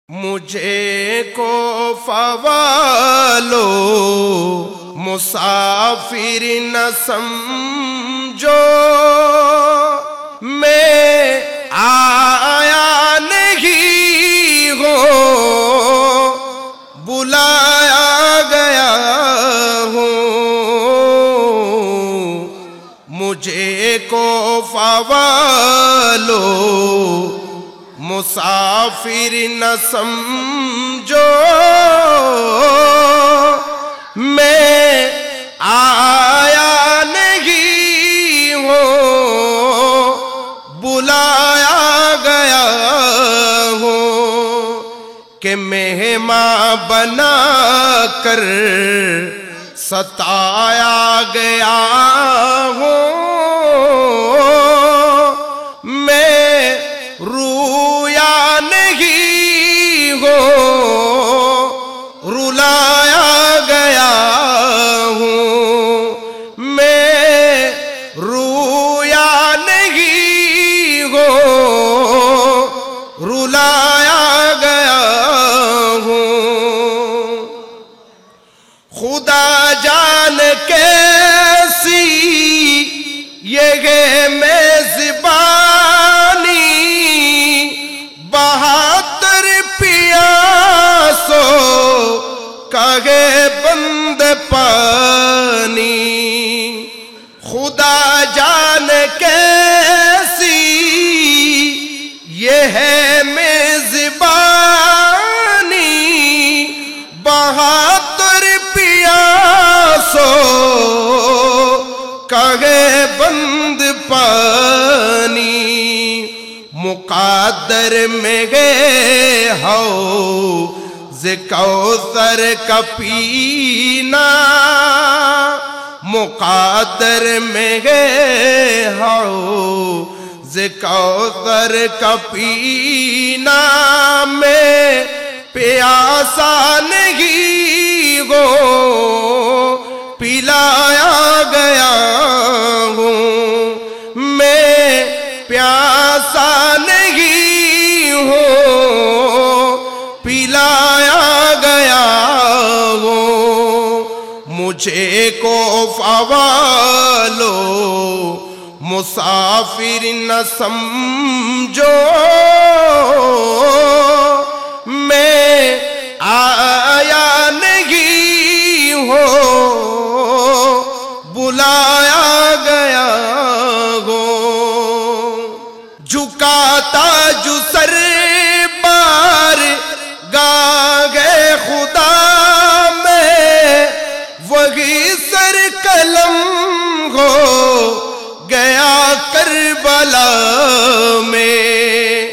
مجھے کو فوالو مسافر نہ سمجھو، میں آیا نہیں ہوں، بلایا گیا ہوں۔ مجھے کو فوالو مسافر نہ سمجھو، میں آیا نہیں ہوں، بلایا گیا ہوں، کہ مہمان بنا کر ستایا گیا ہوں۔ میں رویا نہیں ہوں، رلایا گیا ہوں۔ میں رویا نہیں ہوں، رلایا گیا ہوں۔ خدا جان کیسی یہ میزبانی، بہتر پیاسو کہے بند پانی۔ خدا جان کیسی یہ ہے میزبانی، بہتر پیاسو کہے بند پانی۔ مقدر میں گئے حوض کوثر کا پینا، مقدر میں گئے حوض کوثر کا پینا۔ میں پیاسا نہیں ہوں، پلایا گیا ہوں۔ میں پیاسا نہیں ہوں، پلایا گیا ہوں۔ مجھے کو فوالو مسافر نہ سمجھو، میں آیا نہیں ہوں، بلایا گیا ہوں۔ جھکاتا جو سر بار گاہ خدا میں، وہی سر قلم ہو گیا کربلا میں۔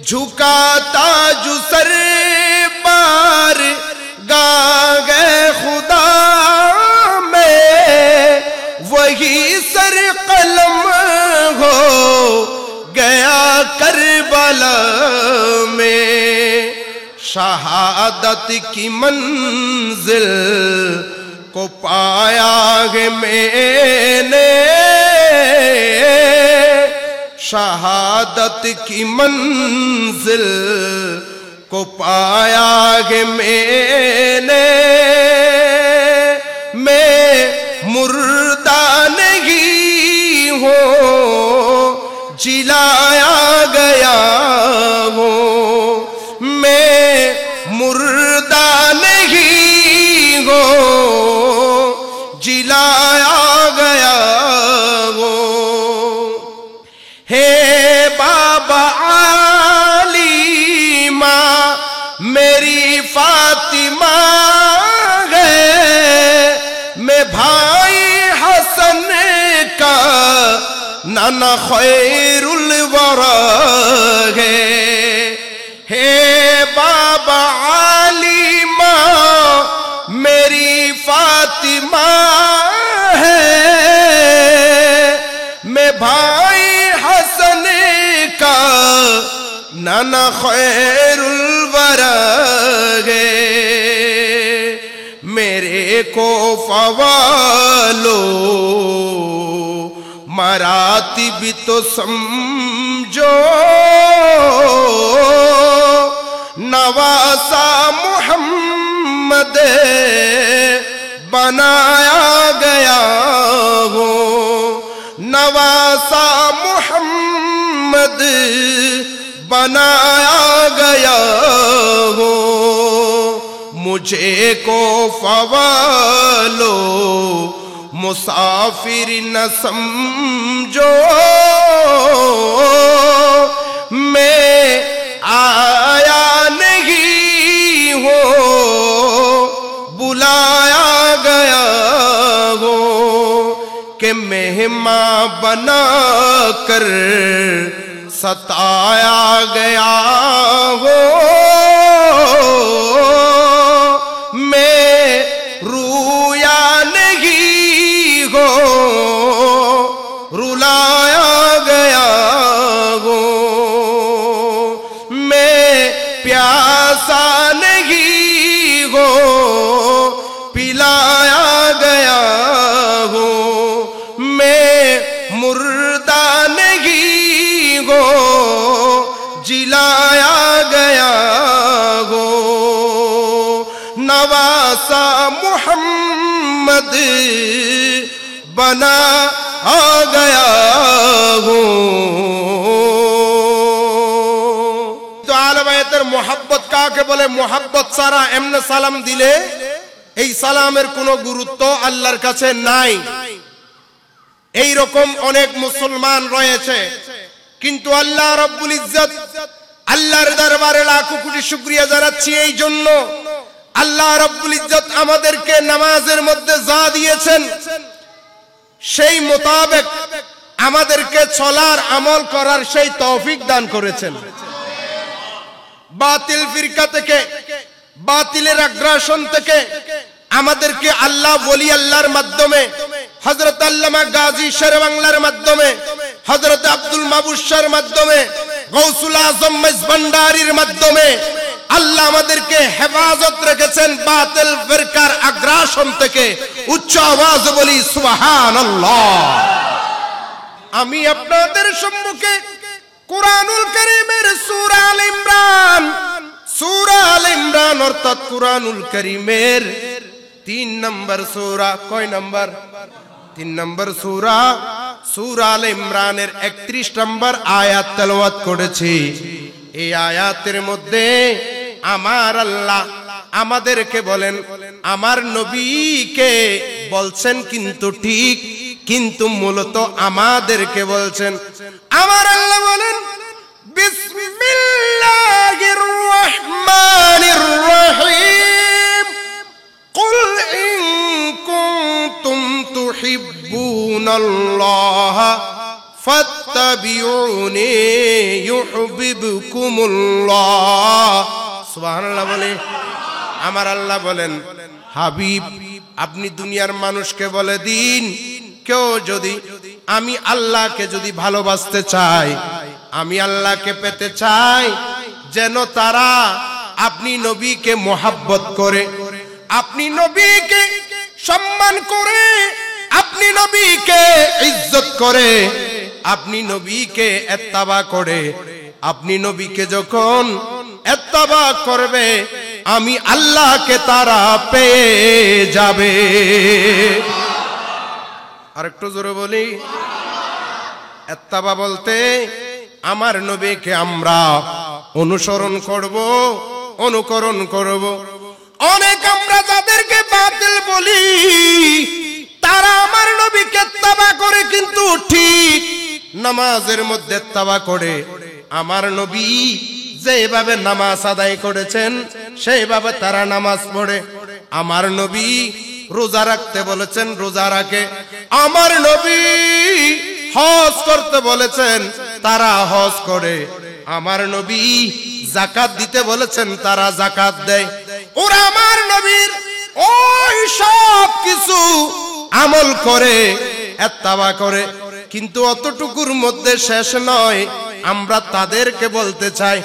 جھکاتا جو سر بار گاہ خدا میں، وہی سر قلم ہو گیا کربلا میں۔ شہادت کی منزل کو پایا ہے میں نے، شہادت کی منزل کو پایا ہے میں نے۔ میں مردہ نہیں ہوں، جلایا گیا ہوں۔ میں مردہ نہیں ہوں، جلایا گیا ہوں۔ ہے بابا علیمہ میری فاطمہ ہے، میں بھائی حسن کا نانا خیر الورا ہے بابا علیمہ میری فاطمہ ہے، میں بھائی حسن کا نانا خیر الورا ہے۔ میرے کو فوالو مراتب تو سمجھو، नवासा मोहम्मद बनाया गया हो, नवासा मोहम्मद बनाया गया हो। मुझे को फवालो मुसाफिर न समझो, मैं आया नहीं हो बुलाया गया हो, कि मेहमान बना कर सताया गया हो। मैं रूया नहीं हो रुलाया गया हो, मैं प्यासा नहीं हो पिलाया गया हो, मैं मुर्दा नहीं हो जिलाया गया हो। नवासा मोहम्मद बना आ गया हो। तो आले बायতের मोहब्बत কাকে বলে? मोहब्बत ছাড়া এমনে সালাম দিলে এই সালামের কোনো গুরুত্ব আল্লাহর কাছে নাই। এই রকম অনেক মুসলমান রয়েছে, কিন্তু আল্লাহ রাব্বুল ইজ্জত আল্লাহর দরবারে লাখো কোটি শুকরিয়া জানাচ্ছি এই জন্য, আল্লাহ রাব্বুল ইজ্জত আমাদেরকে নামাজের মধ্যে যা দিয়েছেন সেই মোতাবেক আমাদেরকে চলার আমল করার সেই তৌফিক দান করেছেন। বাতিল ফিরকা থেকে, বাতিলের আগ্রাসন থেকে আমাদেরকে আল্লাহ ওলি আল্লাহর মাধ্যমে, হযরত আল্লামা গাজী শেরবাংলার মাধ্যমে, হযরত আব্দুল মাবুদ শাহর মাধ্যমে, গৌসুল আজম মেজভান্ডারির মাধ্যমে আল্লাহ আমাদেরকে হেফাজত রেখেছেন বাতিল ফিরকার আগ্রাসন থেকে। উচ্চ আওয়াজ বলি সুবহানাল্লাহ। আমি আপনাদের সম্মুখে কুরআনুল কারীমের সূরা আল ইমরান, সূরা আল ইমরান অর্থাৎ কুরআনুল কারীমের 3 নম্বর সূরা, কয় নম্বর? 3 নম্বর সূরা, সূরা আল ইমরানের 31 নম্বর আয়াত তেলাওয়াত করেছি। এই আয়াতের মধ্যে আমার আল্লাহ আমাদেরকে বলেন, আমার নবীকে বলছেন কিন্তু ঠিক, কিন্তু মূলত আমাদেরকে বলছেন। আমার আল্লাহ বলেন বিসমিল্লাহির রহমানির রহিম, কুল ইন কুনতুম তুহিব্বুনাল্লাহ ফাত্তাবিউনি ইউহিব্বুকুমুল্লাহ। সুবহানাল্লাহ বলে আমার আল্লাহ বলেন, হাবিব আপনি দুনিয়ার মানুষকে বলে দিন, কেউ যদি আমি আল্লাহকে যদি ভালোবাসতে চায়, আমি আল্লাহকে পেতে চাই, যেন তারা আপনি নবীকে মোহাব্বত করে, আপনি নবীকে সম্মান করে, আপনি নবীকে ইজ্জত করে, আপনি নবীকে ইত্তেবা করে। আপনি নবীকে যখন ইত্তেবা করবে, আমি আল্লাহকে তারা পেয়ে যাবে। আরেকটু জোরে বলি, ইত্তেবা বলতে আমার নবীকে আমরা অনুসরণ করব, অনুকরণ করব। অনেক আমরা যাদেরকে বাতিল বলি, তারা আমার নবীকে ইত্তেবা করে, কিন্তু ঠিক নামাজের মধ্যে ইত্তেবা করে। আমার নবী যেভাবে নামাজ আদায় করেছেন সেইভাবে তারা নামাজ পড়ে। আমার নবী রোজা রাখতে বলেছেন, রোজা রাখে। আমার নবী হজ করতে বলেছেন, তারা হজ করে। আমার নবী যাকাত দিতে বলেছেন, তারা যাকাত দেয়। ওরা আমার নবীর ওই সব কিছু আমল করে, ইত্তেবা করে। কিন্তু অতটুকুর মধ্যে শেষ নয়, আমরা তাদেরকে বলতে চাই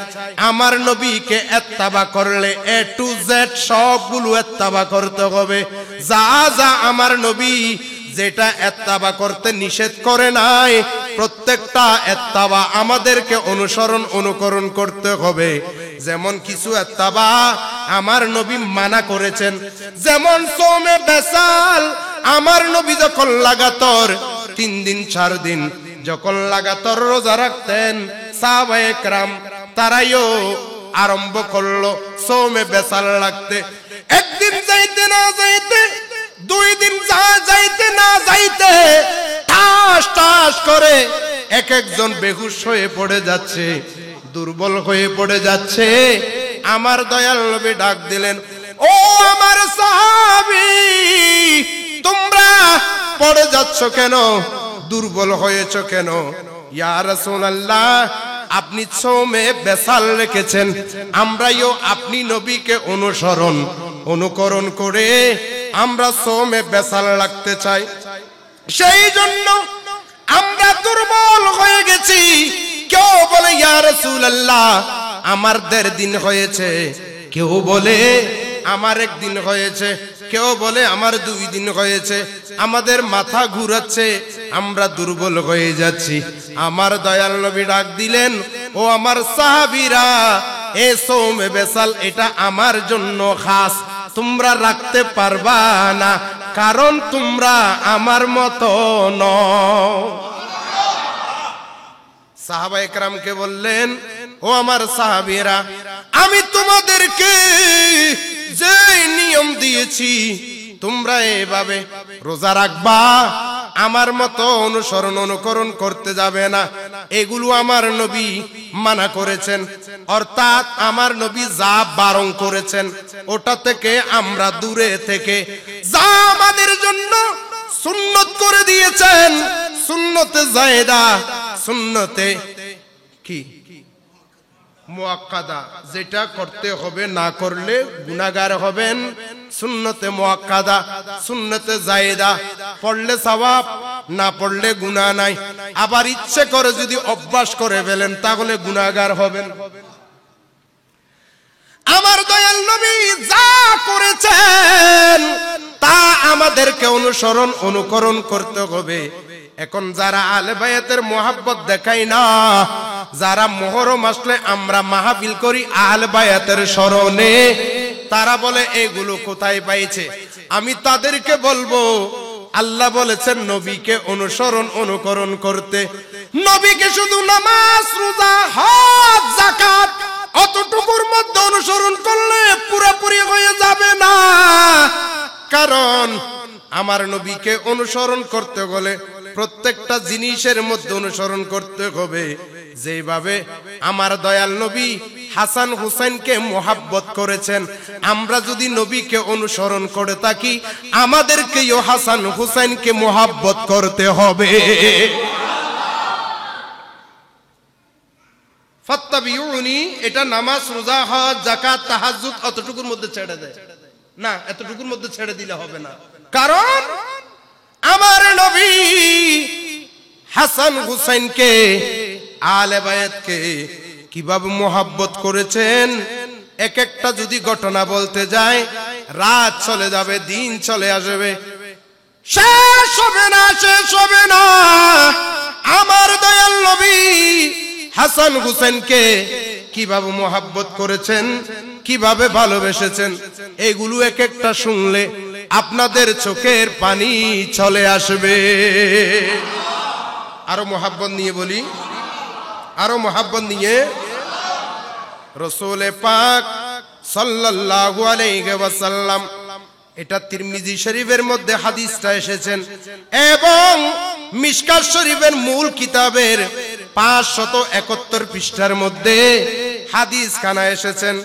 আমার নবীকে ইত্তেবা করলে এ টু জেড সবগুলো ইত্তেবা করতে হবে। যা যা আমার নবী যেটা ইত্তেবা করতে নিষেধ করে নাই, প্রত্যেকটা ইত্তেবা আমাদেরকে অনুসরণ অনুকরণ করতে হবে। যেমন কিছু ইত্তেবা আমার নবী মানা করেছেন, যেমন সোমে বেসাল আমার নবী যখন লাগাতার 3 দিন 4 দিন যখন লাগাতার রোজা রাখতেন, সাহাবায়ে কেরাম তারাইও আরম্ভ করলো সোমে বেসাল রাখতে। একদিন যাইতে না যাইতে, 2 দিন যাইতে না যাইতে ঠাস ঠাস করে এক একজন বেহুশ হয়ে পড়ে যাচ্ছে, দুর্বল হয়ে পড়ে যাচ্ছে। আমার দয়াল নবী ডাক দিলেন, ও আমার সাহাবী, তোমরা পড়ে যাচ্ছ কেন, দুর্বল হয়েছ কেন? ইয়া রাসূলুল্লাহ, আপনি সোমে বেসাল রেখেছেন, আমরাও আপনি নবীকে অনুকরণ করে আমরা সোমে বেসাল রাখতে চাই। সেই জন্য আমরা দুর্বল হয়ে গেছি। কেউ বলে ইয়া রাসূলুল্লাহ আমার 1.5 দিন হয়েছে, কেউ বলে আমার 1 দিন হয়েছে, কেউ বলে আমার 2 দিন হয়েছে। আমাদের মাথা ঘুরাচ্ছে, আমরা দুর্বল হয়ে যাচ্ছি। আমার দয়াল নবী ডাক দিলেন, ও আমার সাহাবীরা, এ সোমে বেসাল এটা আমার জন্য খাস, তোমরা রাখতে পারবা না, কারণ তোমরা আমার মতো নও। সাহাবায়ে কেরামকে বললেন, ও আমার সাহাবীরা, আমি তোমাদেরকে যে নিয়ম দিয়েছি তোমরা এভাবে রোজা রাখবা, আমার মতো অনুকরণ করতে যাবে না। এগুলো আমার নবী মানা করেছেন, অর্থাৎ আমার নবী যা বারণ করেছেন ওটা থেকে আমরা দূরে থেকে যা আমাদের জন্য সুন্নত করে দিয়েছেন, সুন্নতে জায়েদা, সুন্নতে কি মুআক্কাদা, যেটা করতে হবে, না করলে গুনাহগার হবেন। সুন্নতে মুআক্কাদা, সুন্নতে জায়েদা, পড়লে সওয়াব, না পড়লে গুনাহ নাই। আবার ইচ্ছে করে যদি অভ্যাস করে ফেলেন তাহলে গুনাহগার হবেন। আমার দয়াল নবী যা করেছেন তা আমাদেরকে অনুকরণ করতে হবে। এখন যারা আলে বায়াতের মোহাব্বত দেখাই না, যারা মুহররম আসলে আমরা মাহফিল করি আলে বায়াতের স্মরণে, তারা বলে এগুলো কোথায় পাইছে? আমি তাদেরকে বলবো, আল্লাহ বলেছেন নবীকে অনুকরণ করতে। নবীকে শুধু নামাজ, রোজা, হজ, যাকাত অতটুকুর মধ্যে অনুসরণ করলে পুরোপুরি হয়ে যাবে না। কারণ আমার নবীকে অনুসরণ করতে হলে প্রত্যেকটা জিনিসের মধ্যে অনুসরণ করতে হবে। যেভাবে আমার দয়াল নবী হাসান হুসাইনকে মোহাব্বত করেছেন, আমরা যদি নবীকে অনুসরণ করে থাকি আমাদেরকেও হাসান হুসাইনকে মোহাব্বত করতে হবে। ফাত্তাবিউনি, এটা নামাজ, রোজা, হজ, যাকাত, তাহাজ্জুদ অতটুকুর মধ্যে ছেড়ে দেয় না, এতটুকুর মধ্যে ছেড়ে দিলে হবে না। কারণ আমার নবী হাসান হুসাইনকে, আলে বায়াতকে কিভাবে মোহাব্বত করেছেন, এক একটা যদি ঘটনা বলতে যায় রাত চলে যাবে, দিন চলে আসবে, শেষ হবে না। আমার দয়াল নবী হাসান হুসাইনকে কিভাবে মোহাব্বত করেছেন, কিভাবে ভালোবেসেছেন, এগুলো এক একটা শুনলে আপনাদের চোখের পানি চলে আসবে। আরো মোহাব্বত নিয়ে বলি, আরো মোহাব্বত নিয়ে। রাসূল পাক সাল্লাল্লাহু আলাইহি ওয়াসাল্লাম, এটা তিরমিজি শরীফের মধ্যে হাদিসটা এসেছেন এবং মিশকাত শরীফের মূল কিতাবের 571 পৃষ্ঠার মধ্যে হাদিস খানা এসেছেন।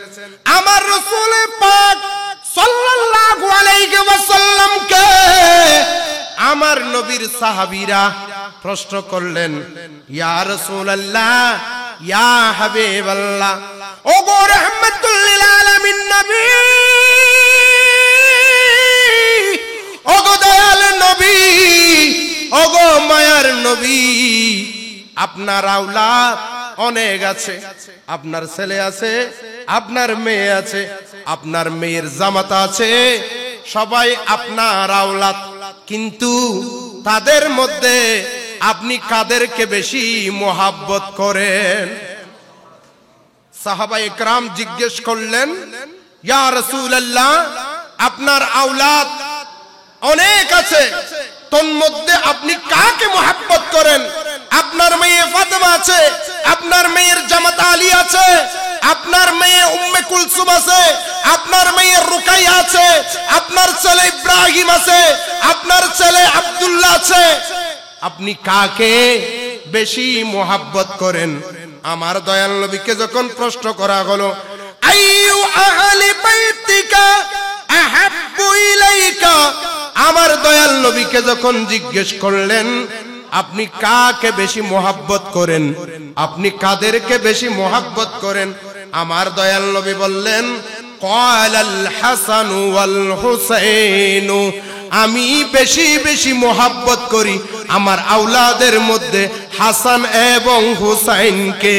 আমার রাসূল পাক সাল্লাল্লাহু আলাইহি ওয়াসাল্লামকে আমার নবীর সাহাবীরা প্রশ্ন করলেন, ইয়া রাসূলুল্লাহ, ইয়া হাবিবাল্লাহ, ওগো রাহমাতুল লিল আলামিন নবী, ওগো দয়াল নবী, ওগো মায়ার নবী, আপনার আওলাদ অনেক আছে, আপনার ছেলে আছে, আপনার মেয়ে আছে, আপনার মেয়ের জামাতা আছে, সবাই আপনার আওলাদ। কিন্তু তাদের মধ্যে আপনি কাদেরকে বেশি মোহাব্বত করেন? সাহাবা ইকরাম জিজ্ঞেস করলেন, ইয়া রাসূলুল্লাহ, আপনার আওলাদ অনেক আছে, তন্মধ্যে আপনি কাকে মোহাব্বত করেন? আপনার মেয়ে ফাতেমা আছে, আপনার মেয়ের জামাতা আলী আছে, আপনার মেয়ে উম্মে কুলসুম আছে, আপনার মেয়ে রুকাইয়া আছে, আপনার ছেলে ইব্রাহিম আছে, আপনার ছেলে আব্দুল্লাহ আছে, আপনি কাকে বেশি মোহাব্বত করেন? আমার দয়াল নবীকে যখন প্রশ্ন করা হলো, আইয়ু আহলি বাইতিকা আহাব্বু ইলাইকা, আমার দয়াল নবীকে যখন জিজ্ঞেস করলেন আপনি কাকে বেশি মোহাব্বত করেন, আপনি কাদেরকে বেশি মোহাব্বত করেন, আমার দয়াল নবী বললেন, ক্বালাল হাসান ওয়াল হুসাইন, আমি বেশি বেশি মোহাব্বত করি আমার আওলাদের মধ্যে হাসান এবং হুসাইনকে।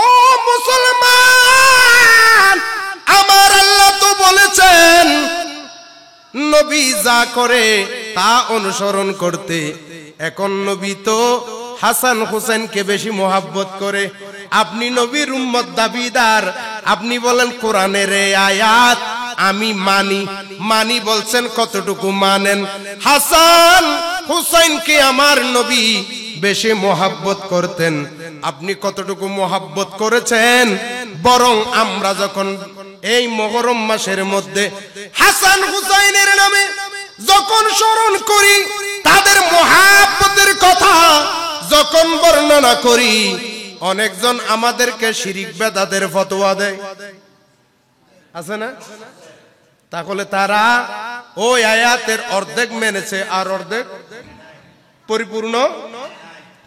ও মুসলমান, আমার আল্লাহ তো বলেছেন নবী যা করে তা অনুসরণ করতে। এখন নবী তো হাসান হুসেনকে বেশি মোহাব্বত করে। আপনি নবীর উম্মত দাবিদার, আপনি বলেন কোরআনের এই আয়াত আমি মানি বলছেন, কতটুকু মানেন? হাসান হুসাইনকে আমার নবী বেশি মোহাব্বত করতেন, আপনি কতটুকু মোহাব্বত করেছেন? বরং আমরা যখন এই মুহররম মাসের মধ্যে হাসান হুসাইনের নামে যখন স্মরণ করি, তাদের মোহাব্বতের কথা যখন বর্ণনা করি, অনেকজন আমাদেরকে শিরিক বেদাতের ফতোয়া দেয়, আছে না? তাহলে তারা ওই আয়াতের অর্ধেক মেনেছে, আর অর্ধেক পরিপূর্ণ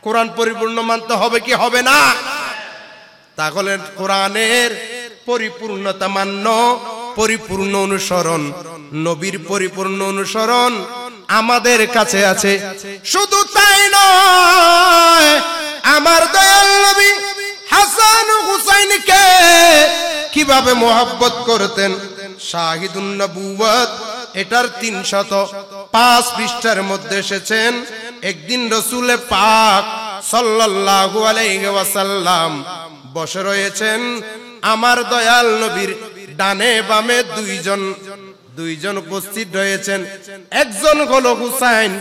কোরআন পরিপূর্ণ মানতে হবে কি হবে না? তাহলে কোরআনের পরিপূর্ণতা মান্য, পরিপূর্ণ অনুসরণ, নবীর পরিপূর্ণ অনুসরণ আমাদের কাছে আছে। শুধু তাই নয়, আমার দয়াল নবী হাসান হুসাইনকে কিভাবে মোহাব্বত করতেন? শাহিদুন নবুওয়াত এটার 305 পৃষ্ঠার মধ্যে এসেছেন, একদিন রাসূল পাক সাল্লাল্লাহু আলাইহি ওয়াসাল্লাম বসে রয়েছেন, আমার দয়াল নবীর ডানে বামে দুইজন উপস্থিত রয়েছেন। একজন হলো হুসাইন,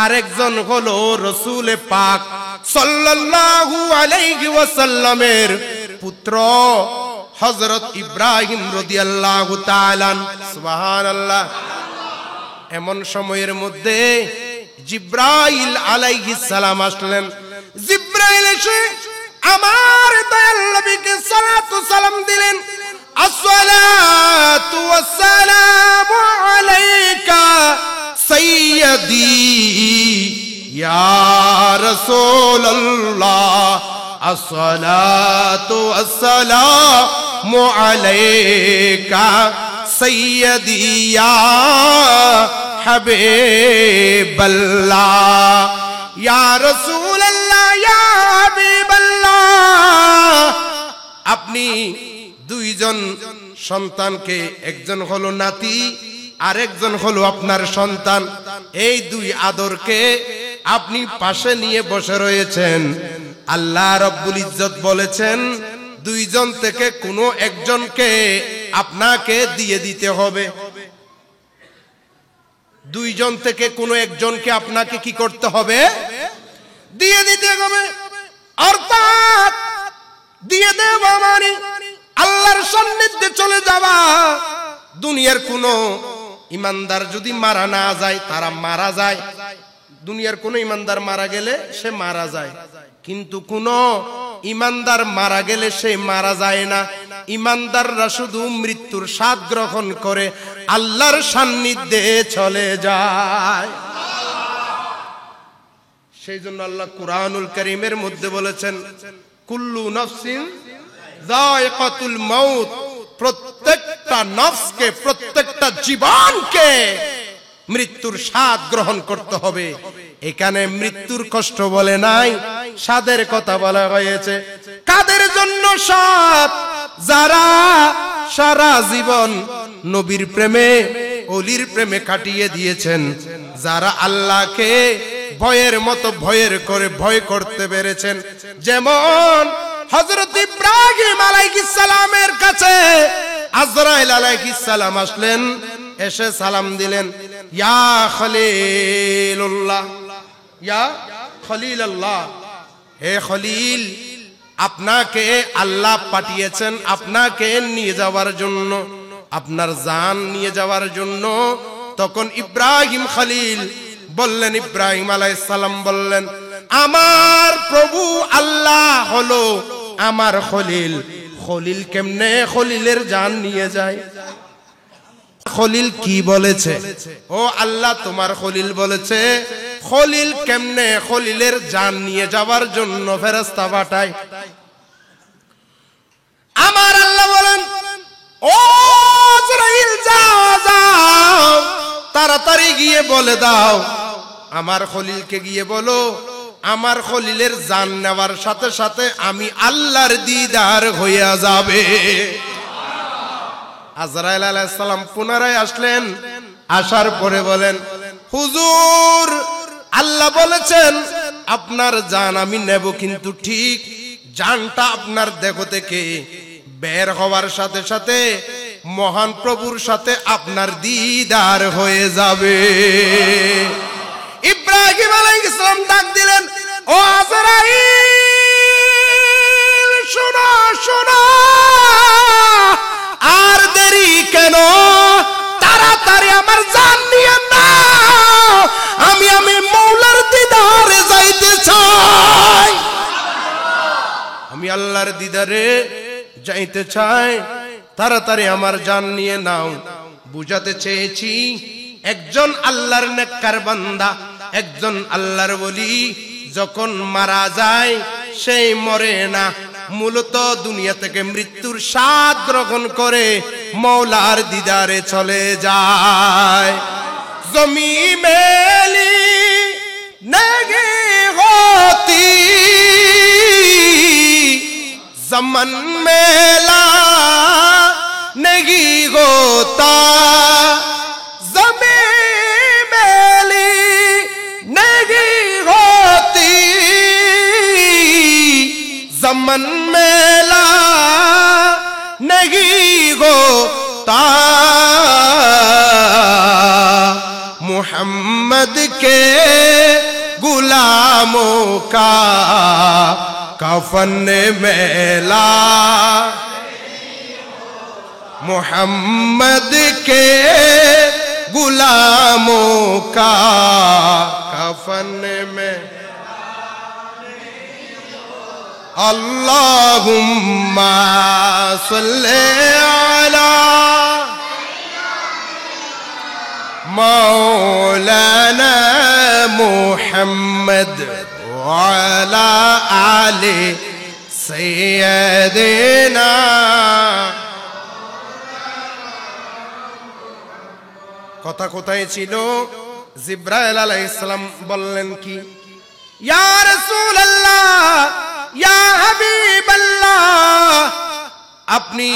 আর একজন হলো রাসূল পাক সাল্লাল্লাহু আলাইহি ওয়াসাল্লামের পুত্র হযরত ইব্রাহিম রাদিয়াল্লাহু তাআলা। সুবহানাল্লাহ। এমন সময়ের মধ্যে জিবরাইল আলাইহিস সালাম আসলেন। জিবরাইল এসে আমার দয়াল নবীকে সালাতু সালাম দিলেন, আসসালাতু ওয়াসসালামু আলাইকা সাইয়্যিদি ইয়া রাসূলুল্লাহ, আসসালাতু ওয়াসসালামু আলাইকা সাইয়্যিদি ইয়া হাবিবাল্লাহ, ইয়া রাসূলুল্লাহ, ইয়া হাবিবাল্লাহ। আপনি দুইজন সন্তানকে, একজন হলো নাতি আর একজন হলো আপনার সন্তান, এই দুই আদরকে আপনি পাশে নিয়ে বসে রয়েছেন। আল্লাহ রাব্বুল ইজ্জত বলেছেন দুইজন থেকে কোনো একজনকে আপনাকে দিয়ে দিতে হবে। দুইজন থেকে কোনো একজনকে আপনাকে কি করতে হবে? দিয়ে দিতে হবে। অর্থাৎ দিয়ে দেওয়া মানে আল্লাহর সান্নিধ্যে চলে যাওয়া। দুনিয়ার কোনো ইমানদার যদি মারা না যায়, তারা মারা যায়। দুনিয়ার কোনো ইমানদার মারা গেলে সে মারা যায়, কিন্তু কোনো ইমানদার মারা গেলে সে মারা যায় না। ইমানদাররা শুধু মৃত্যুর স্বাদ গ্রহণ করে আল্লাহর সান্নিধ্যে চলে যায়। সেই জন্য আল্লাহ কুরআনুল কারীমের মধ্যে বলেছেন, কুল্লু নাফসিন যায়কাতুল মাউত, প্রত্যেকটা নফসকে, প্রত্যেকটা জীবনকে মৃত্যুর স্বাদ গ্রহণ করতে হবে। এখানে মৃত্যুর কষ্ট বলে নাই, স্বাদের কথা বলা হয়েছে। কাদের জন্য স্বাদ? যারা সারা জীবন নবীর প্রেমে ওলির প্রেমে কাটিয়ে দিয়েছেন, যারা আল্লাহকে ভয়ের মতো ভয় করতে পেরেছেন। যেমন হযরত ইব্রাহিম আলাইহিস সালামের কাছে আজরাইল আলাইহিস সালাম আসলেন, এসে সালাম দিলেন, ইয়া খলিলুল্লাহ, ইয়া খলিলাল্লাহ, হে খলিল, আপনাকে আল্লাহ পাঠিয়েছেন আপনাকে নিয়ে যাওয়ার জন্য, আপনার জান নিয়ে যাওয়ার জন্য। তখন ইব্রাহিম খলিল বললেন, ইব্রাহিম আলাইহিস সালাম বললেন, আমার প্রভু আল্লাহ হলো আমার খলিল। খলিল কেমনে খলিলের জান নিয়ে যায়? খলিল কি বলেছে? ও আল্লাহ তোমার খলিল বলেছে, খলিল কেমনে খলিলের জান নিয়ে যাওয়ার জন্য ফেরেশতা পাঠায়? আমার আল্লাহ বলেন, ও আজরাইল যাও যাও, তাড়াতাড়ি গিয়ে বলে দাও, আমার খলিলকে গিয়ে বলো, আমার খলিলের জান নেওয়ার সাথে সাথে আমি আল্লাহর দিদার হইয়া যাবে। আজরাইল আলাইহিস সালাম পুনরায় আসলেন, আসার পরে বলেন, হুজুর, আল্লাহ বলেছেন আপনার জান আমি নেব, কিন্তু ঠিক জানটা আপনার দেহ থেকে বের হওয়ার সাথে সাথে মহান প্রভুর সাথে আপনার দিদার হয়ে যাবে। ইব্রাহিম আলাইহিস সালাম ডাক দিলেন, ও আজরাইল, শোনো শোনো, আর দেরি কেন, তাড়াতাড়ি আমার জান নিয়ে নাও, আমি মওলার দিদারে যাইতে চাই, আমি আল্লাহর দিদারে যাইতে চাই, তাড়াতাড়ি আমার জান নিয়ে নাও। বুঝাতে চেয়েছি, একজন আল্লাহর নেককার বান্দা, একজন আল্লাহর ওলি যখন মারা যায় সেই মরে না, মূলত দুনিয়া থেকে মৃত্যুর স্বাদ গ্রহণ করে মওলার দিদারে চলে যায়। জমি মেলি নেহি হতি, জমন মেলা নেহি হোতা, জমি মেলি নেহি होती, जमन मेला नहीं होता, मुहम्मद के गुलामों का कफन मेला, मुहम्मद के गुलामों का कफन में। अल्लाहुम्मा सल्ले अला मौलाना मुहम्मद व अला आले सय्यदिना। কথা কোথায় ছিল? জিব্রাইল আলাইহিস সালাম বললেন কি, ইয়া রাসূলুল্লাহ, ইয়া হাবিবাল্লাহ, আপনি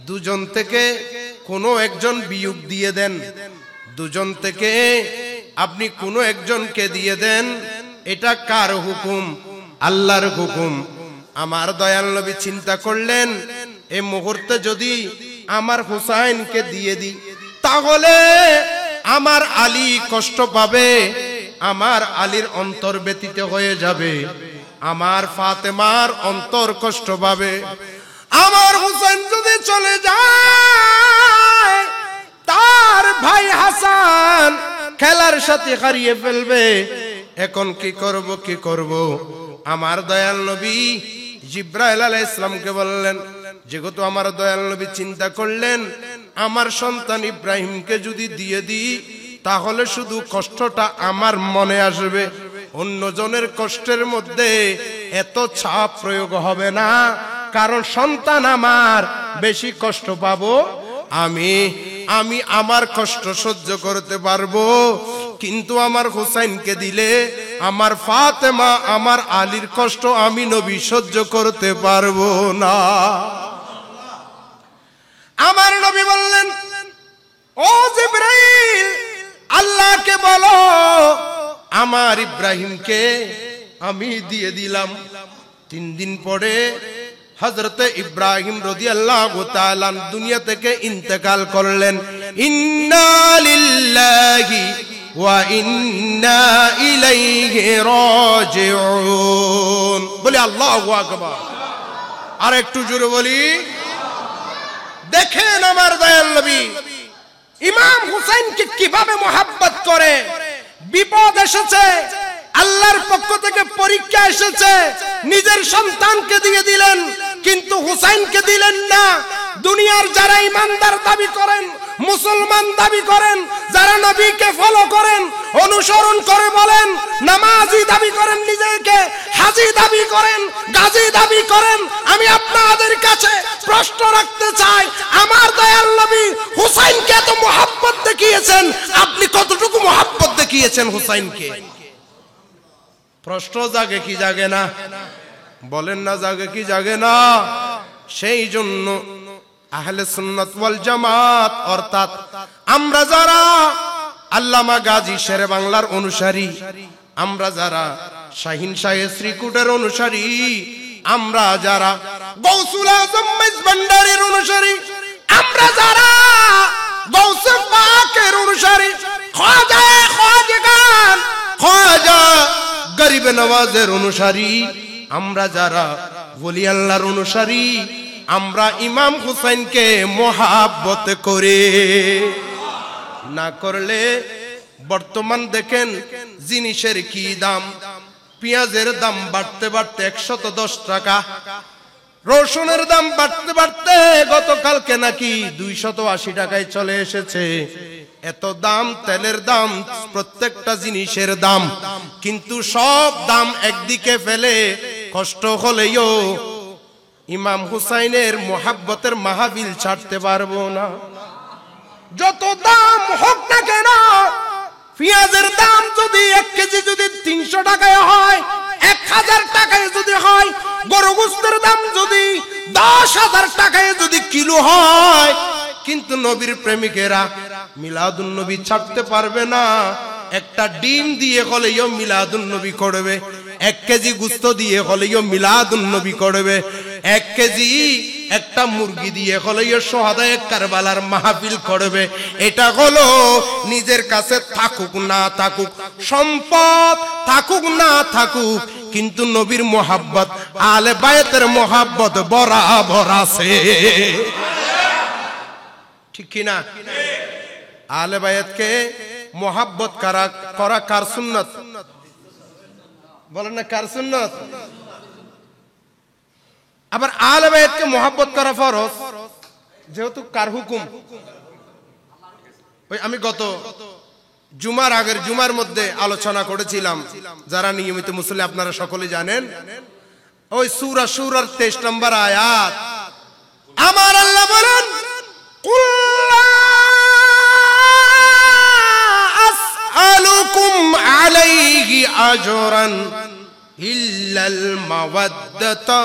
দুজন থেকে কোনো একজন বিয়োগ দিয়ে দেন, দুজন থেকে আপনি কোনো একজনকে দিয়ে দেন। এটা কার হুকুম? আল্লাহর হুকুম। আমার দয়াল নবী চিন্তা করলেন, এই মুহূর্তে যদি আমার হুসাইনকে দিয়ে দিই তাহলে আমার আলী কষ্ট পাবে, আমার আলীর অন্তর ব্যতীত হয়ে যাবে, আমার ফাতেমার অন্তর কষ্ট পাবে। আমার হুসাইন যদি চলে যায় তার ভাই হাসান খেলার সাথে হারিয়ে ফেলবে। এখন কি করব? আমার দয়াল নবী জিব্রাইল আলাইহিস সালামকে বললেন, যেহেতু আমার দয়াল নবী চিন্তা করলেন আমার সন্তান ইব্রাহিমকে যদি দিয়ে দিই তাহলে শুধু কষ্টটা আমার মনে আসবে, অন্যজনের কষ্টের মধ্যে এত ছাপ প্রয়োগ হবে না, কারণ সন্তান আমার বেশি কষ্ট পাবো, আমি আমার কষ্ট সহ্য করতে পারবো, কিন্তু আমার হুসাইনকে দিলে আমার ফাতেমা আমার আলীর কষ্ট আমি নবী সহ্য করতে পারবো না। আমার নবী বললেন, ও ও জিবরাইল, আল্লাহকে বলো আমার ইব্রাহিমকে আমি দিয়ে দিলাম। 3 দিন পরে হযরতে ইব্রাহিম রাদিয়াল্লাহু তাআলা দুনিয়া থেকে ইন্তেকাল করলেন। ইন্না লিল্লাহি ওয়া ইন্না ইলাইহি রাজিউন। বলি আল্লাহু আকবার। আর একটু জোরে বলি। দেখেন আমার দয়াল নবী ইমাম হুসাইনকে কিভাবে মোহাব্বত করে। বিপদ এসেছে, আল্লাহর পক্ষ থেকে পরীক্ষা এসেছে, নিজের সন্তানকে দিয়ে দিলেন, কিন্তু হুসাইনকে দিলেন না। দুনিয়ার যারা ইমানদার দাবি করেন, মুসলমান দাবি করেন, যারা নবীকে ফলো করেন, অনুসরণ করে বলেন, নামাজি দাবি করেন, নিজেকে হাজী দাবি করেন, গাজী দাবি করেন, আমি আপনাদের কাছে প্রশ্ন রাখতে চাই, আমার দয়াল নবী হুসাইনকে এত মোহাব্বত দেখিয়েছেন, আপনি কতটুকু মোহাব্বত দেখিয়েছেন হুসাইনকে? প্রশ্ন জাগে কি জাগে না? বলেন না জাগে কি জাগে না? সেই জন্য আহলে সুন্নাত ওয়াল জামাত অর্থাৎ আমরা যারা আল্লামা গাজী শেরে বাংলার অনুসারী, আমরা যারা শাহিন শাহে শ্রীকুটের অনুসারী, আমরা যারা গৌসুল আজম মেজবান্ডারের অনুসারী, আমরা যারা গৌসে পাকের অনুসারী, খাজা গরিবে নওয়াজের অনুসারী, আমরা যারা ওলি আল্লাহর অনুসারী, আমরা ইমাম হুসাইনকে মোহাব্বত করে না করলে বর্তমান দেখেন জিনিসের কি দাম। পেঁয়াজের দাম বাড়তে বাড়তে 110 টাকা, রসুনের দাম বাড়তে বাড়তে গতকালকে নাকি 280 টাকায় চলে এসেছে। এত দাম, তেলের দাম, প্রত্যেকটা জিনিসের দাম, কিন্তু সব দাম একদিকে ফেলে কষ্ট হলেও ইমাম হুসাইনের মোহাব্বতের মাহফিল ছাড়তে পারবো না। যত দাম হোক না কেন, পেঁয়াজের দাম যদি 1 কেজি যদি 300 টাকায় হয়, 1000 টাকায় যদি হয়, গরু গোশতের দাম যদি 10,000 টাকায় যদি কিলো হয়, কিন্তু নবীর প্রেমিকেরা মিলাদুন নবী ছাড়তে পারবে না। একটা ডিম দিয়ে হলেও মিলাদুন নবী করবে, 1 কেজি গোশত দিয়ে হলেও মিলাদুন নবী করবে, 1 কেজি একটা মুরগি দিয়ে হলেও সোহাদায়ে কারবালার মাহফিল করবে। এটা হলো নিজের কাছে থাকুক না থাকুক, সম্পদ থাকুক না থাকুক, কিন্তু নবীর মোহাব্বত, আলে বায়াতের মোহাব্বত বরাবর আছে। ঠিক কি না? আলে বায়াতকে মোহাব্বত করা কার সুন্নাত? বলেন না কার সুন্নাত? আবার আলে বায়াতকে মোহাব্বত করা ফরজ, যেহেতু কার হুকুম। ওই আমি গত জুমার আগের জুমার মধ্যে আলোচনা করেছিলাম, যারা নিয়মিত মুসল্লি আপনারা সকলে জানেন, ওই সূরা শুরার 23 নম্বর আয়াত, আমার আল্লাহ বলেন, কুল লা আসআলুকুম আলাইহি আজরান ইল্লাল মাওয়াদ্দাতা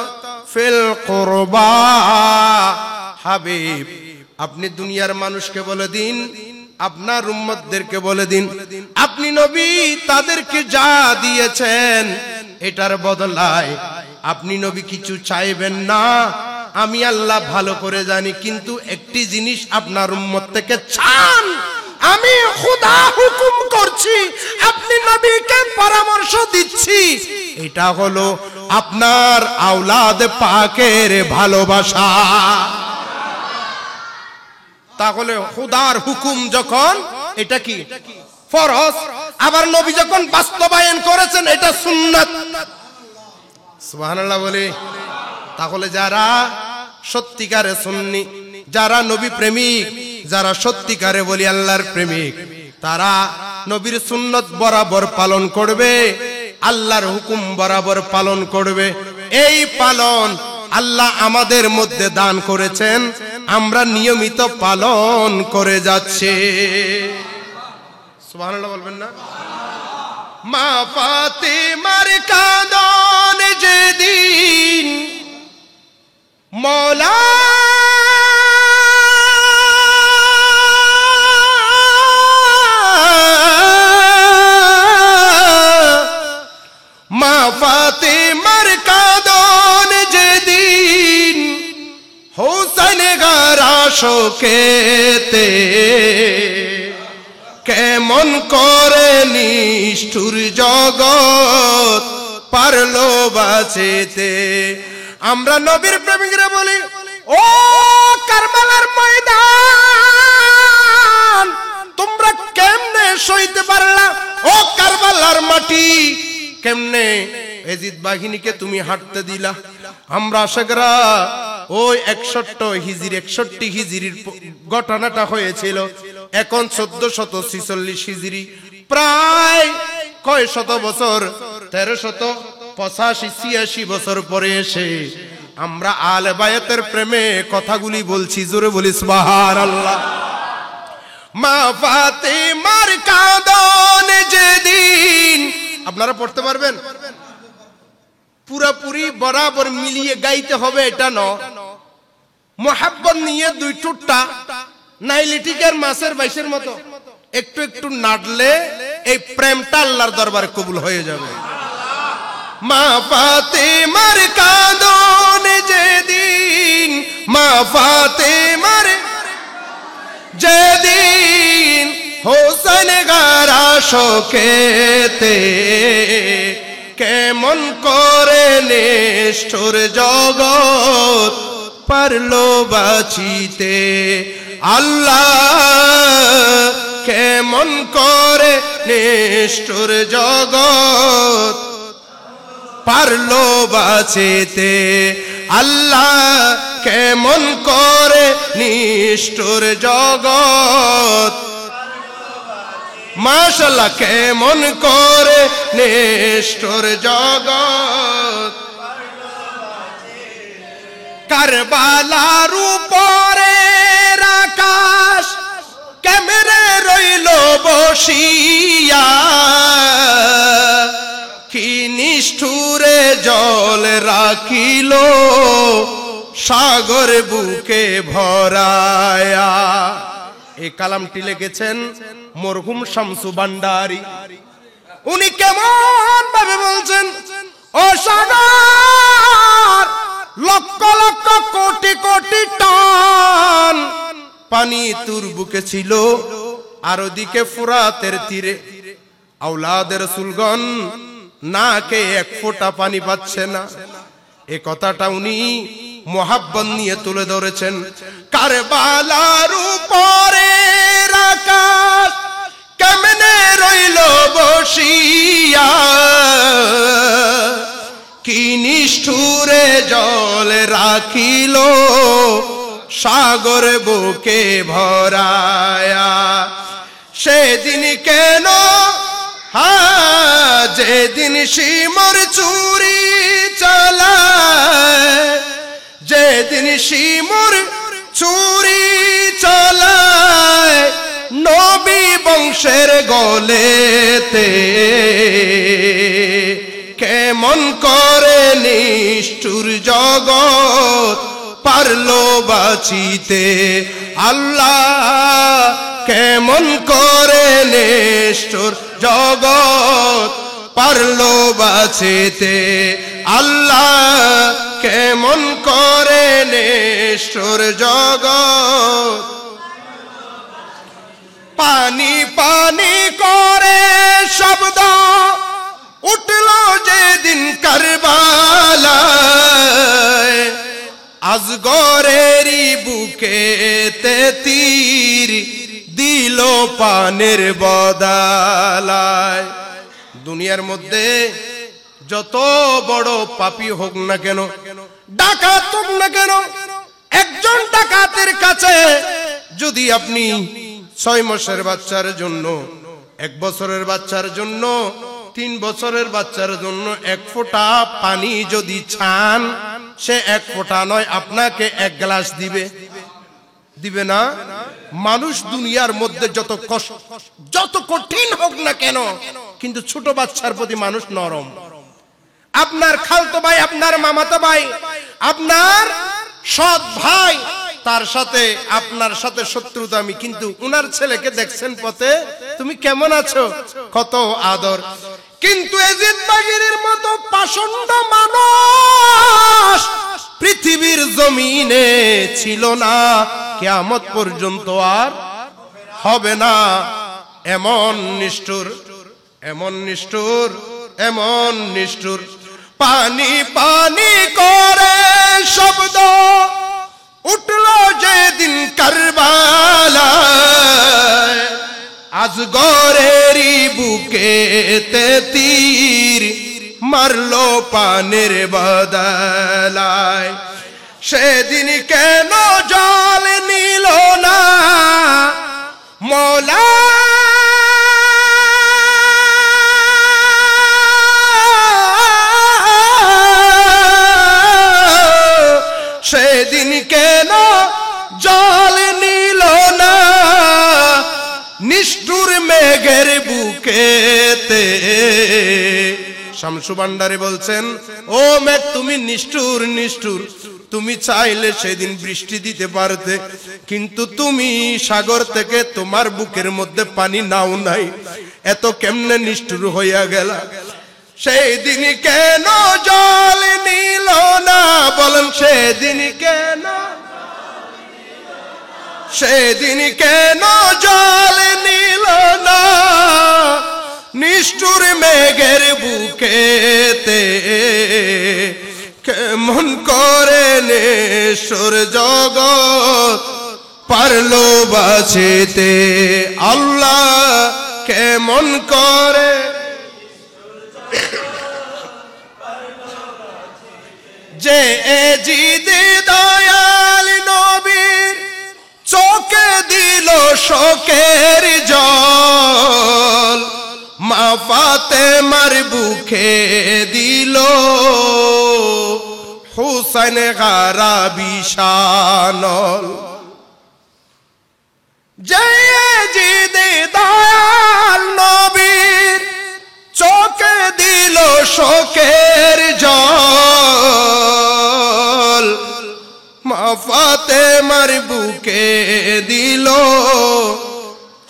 ফিল কুরবা। হাবিব, আপনি দুনিয়ার মানুষকে বলে দিন, আপনার উম্মতদেরকে বলে দিন, আপনি নবী তাদেরকে যা দিয়েছেন এটার বদলায় আপনি নবী কিছু চাইবেন না। আমি আল্লাহ ভালো করে জানি, কিন্তু একটি জিনিস আপনার উম্মত থেকে চান। আমি খোদা হুকুম করছি, আপনি নবীকে পরামর্শ দিচ্ছি, এটা হলো আপনার আওলাদ পাকের ভালোবাসা। তাহলে খোদার হুকুম যখন, এটা কি ফরজ, আবার নবী যখন বাস্তবায়ন করেছেন এটা সুন্নাত। সুবহানাল্লাহ বলে। তাহলে যারা সত্যিকারে সুন্নি, যারা নবী প্রেমিক, যারা সত্যিকারে বলি আল্লাহর প্রেমিক, তারা নবীর সুন্নত বরাবর পালন করবে, আল্লাহর হুকুম বরাবর পালন করবে। এই পালন আল্লাহ আমাদের মধ্যে দান করেছেন, আমরা নিয়মিত পালন করে যাচ্ছে। সুবহানাল্লাহ বলবেন না? মা ফাতেমার কাঁদন যেদিন মওলা শোকেতে কেমন করে নিষ্ঠুর জগৎ পারলো বাঁচিতে। আমরা নবীর প্রেমিকরা বলি, ও কারবালার ময়দান তোমরা কেমনে সইতে পারলা? ও কারবালার মাটি কেমনে এজিদ বাহিনীকে তুমি হাঁটতে দিলা? আমরা আশাকরা ওই 61 হিজরির ঘটনাটা হয়েছিল, এখন 1446 হিজরি, প্রায় কয় শত বছর, 1385-86 বছর পরে এসে আমরা আলে বায়াতের প্রেমে কথাগুলি বলছি। জোরে বলি সুবহানাল্লাহ। মা ফাতেমার কাঁদন যেদিন, আপনারা পড়তে পারবেন? পুরাপুরি বরাবর মিলিয়ে গাইতে হবে এটা ন, মোহাব্বত নিয়ে দুই টুকটা নাইলিটিকের মাছের বাইশের মতো একটু একটু নাড়লে এই প্রেমটা আল্লাহর দরবারে কবুল হয়ে যাবে। মা ফাতেমার কাঁদন যেদিন, মা ফাতেমার যেদিন হোসেন গারা শোকেতে কেমন করে নিষ্ঠুর জগৎ পারলো বাঁচিতে। আল্লাহ কেমন করে নিষ্ঠুর জগৎ পারলো বাঁচিতে। আল্লাহ কেমন করে নিষ্ঠুর জগৎ, মাশাআল্লাহ কেমন করে নিষ্ঠুর জগৎ। কারবালার উপরে আকাশ কেমনে রইল বসিয়া, কি নিষ্ঠুরে জল রাখিল সাগর বুকে ভরায়া। এই কালামটি লিখেছেন মরহুম শামসু ভান্ডারী। উনি কেমন ভাবে বলছেন, ও সাগর লক্ষ লক্ষ কোটি কোটি টন পানি তোর বুকে ছিল, আর ওদিকে ফুরাতের তীরে আওলাদের রাসূলগণ নাকে এক ফোঁটা পানি পাচ্ছে না। এ কথাটা উনি মোহাব্বত নিয়ে তুলে ধরেছেন। কারবালার উপরে আকাশ কেমনে রইল বসিয়া, কি নিষ্ঠুরে জল রাখিল সাগর বুকে ভরায়া। সেদিন কেন যেদিন শিমর চুরি চালায়, যেদিন শিমর চুরি চালায় নবী বংশের গলেতে, কেমন করে নিষ্ঠুর জগৎ পারলো বাঁচিতে। আল্লাহ কেমন করে নিষ্ঠুর জগৎ পারলো বাঁচিতে। আল্লাহ কেমন করে নিষ্ঠুর জগৎ। পানি পানি করে শব্দ উঠল যেদিন কারবালায়, আজগরেরই বুকেতে তীর দিল পানের বদলায়। দুনিয়ার মধ্যে যত বড় পাপী হোক না কেন, ডাকাত হোক না কেন, একজন ডাকাতের কাছে যদি আপনি 6 মাসের বাচ্চার জন্য, 1 বছরের বাচ্চার জন্য, 3 বছরের বাচ্চার জন্য 1 ফোঁটা পানি যদি চান, সে 1 ফোঁটা নয় আপনাকে 1 গ্লাস দিবে, দিবে না? মানুষ দুনিয়ার মধ্যে যত কষ্ট, যত কঠিন হোক না কেন, কিন্তু ছোট বাচ্চার প্রতি মানুষ নরম। আপনার খালতো ভাই, আপনার মামাতো ভাই, আপনার সৎ ভাই, তার সাথে আপনার সাথে শত্রুতা আমি, কিন্তু উনার ছেলেকে দেখছেন পথে, তুমি কেমন আছো, কত আদর। কিন্তু এজিদ বাগিরির মতো পাষণ্ড মানুষ পৃথিবীর জমিনে ছিল না, কিয়ামত পর্যন্ত আর হবে না। এমন নিষ্ঠুর, এমন নিষ্ঠুর, এমন নিষ্ঠুর। পানি পানি করে শব্দ উঠলো যেদিন কারবালায়, আজগরেরই বুকেতে তীর মারলো পানের বদলায়। সেদিন কেন জল নিল না মওলা, সেদিন কেন জল নিল না নিষ্ঠুর মেঘের বুকেতে। শামসু ভান্ডারী বলছেন, ও মেঘ তুমি নিষ্ঠুর, নিষ্ঠুর। তুমি চাইলে সেদিন বৃষ্টি দিতে পারতে, কিন্তু তুমি সাগর থেকে তোমার বুকের মধ্যে পানি নাও নাই, এত কেমনে নিষ্ঠুর হইয়া গেলা। সেই দিন কেন জল নিল না, বলেন সেদিন কেন, সেদিন কেন জল নিল না নিষ্ঠুর মেঘের বুকেতে। কেমন করে নিষ্ঠুর জগৎ পারলো বাঁচিতে, আল্লাহ কেমন করে যে জিদে দয়াল নবীর চোখে দিল শোকের জল, মা ফাতেমার বুকে দিল হুসাইন গারাবি শানল। যে জিদে দয়াল নবীর চোখে দিল শোকের জল, মা ফাতেমার বুকে দিল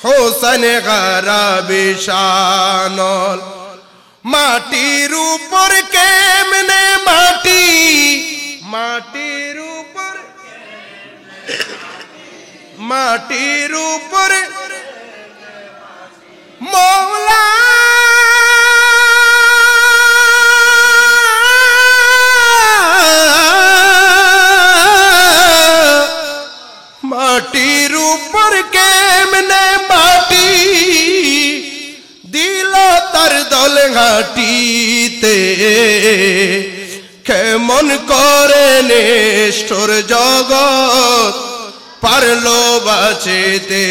হোসেন গারাবি শানল। মাটির উপর কেমনে মাটি, মাটির উপর, মাটির উপর মওলা মাটির উপর কেমনে মাটি দিল তার দল ঘাটিতে। কেমন করে নিষ্ঠুর জগৎ পারলো বাঁচিতে।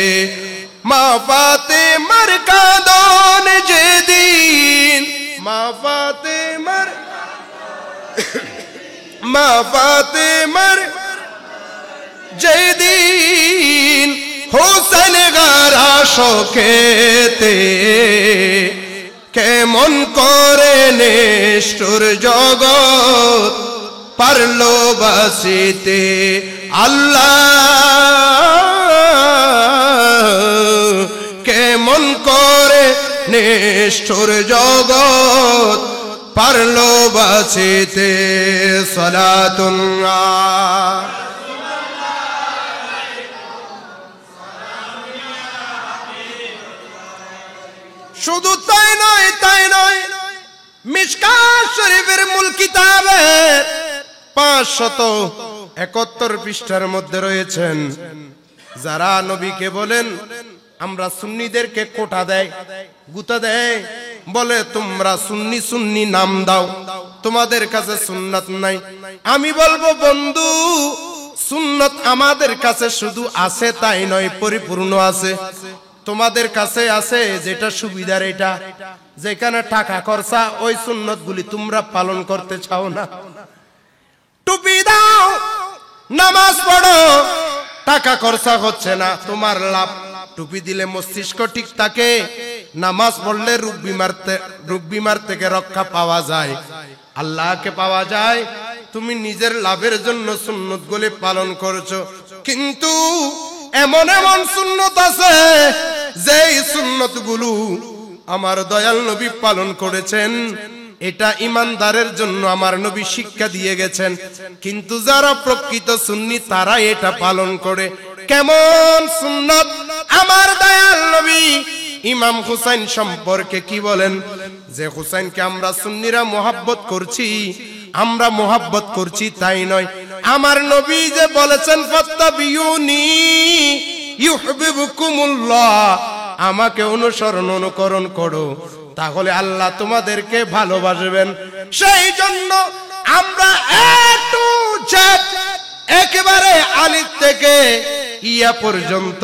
মা ফাতেমার কাঁদন যেদিন, মা ফাতেমার, মা ফাতেমার যেদিন হোসেন গারা শোকেতে। কেমন করে নিষ্ঠুর জগৎ পারলো বাঁচিতে, আল্লাহ কেমন করে নিষ্ঠুর জগৎ পারলো বাঁচিতে। সালাতুল্লাহ শুধু তাই নয়, তাই নয়, মিশকাত শরীফের মূল কিতাবের 571 পৃষ্ঠার মধ্যে রয়েছেন, যারা নবীকে বলেন আমরা সুন্নিদেরকে কোটা দেয়, গুতা দেয়, বলে তোমরা সুন্নি সুন্নি নাম দাও, তোমাদের কাছে সুন্নাত নাই। আমি বলবো বন্ধু, সুন্নাত আমাদের কাছে শুধু আছে তাই নয়, পরিপূর্ণ আছে। তোমাদের কাছে আছে যেটা সুবিধার, এটা যেখানে টাকা খরচা, ওই সুন্নত গুলি তোমরা পালন করতে চাও না। টুপি দাও, নামাজ পড়ো, টাকা খরচা হচ্ছে না, তোমার লাভ। টুপি দিলে মস্তিষ্ক ঠিক থাকে, নামাজ পড়লে রোগ বিমার থেকে রক্ষা পাওয়া যায়, আল্লাহকে পাওয়া যায়। তুমি নিজের লাভের জন্য সুন্নত গুলি পালন করছো, কিন্তু এমন এমন সুন্নত আছে যেই সুন্নত গুলো আমার দয়াল নবী পালন করেছেন, এটা ইমানদারের জন্য আমার নবী শিক্ষা দিয়ে গেছেন। কিন্তু যারা প্রকৃত সুন্নি তারা এটা পালন করে, কেমন সুন্নাত আমার দয়াল নবী ইমাম হুসাইন সম্পর্কে কি বলেন যে হুসাইনকে আমরা সুন্নিরা মোহাব্বত করছি, আমরা মোহাব্বত করছি তাই নয়, আমার নবী যে বলেছেন ফাত্তাবিউনি ইউহিব্বুকুমুল্লাহ, আমাকে অনুকরণ করো তাহলে আল্লাহ তোমাদেরকে ভালোবাসবেন। সেই জন্য আমরা একটু একেবারে আলিফ থেকে ইয়া পর্যন্ত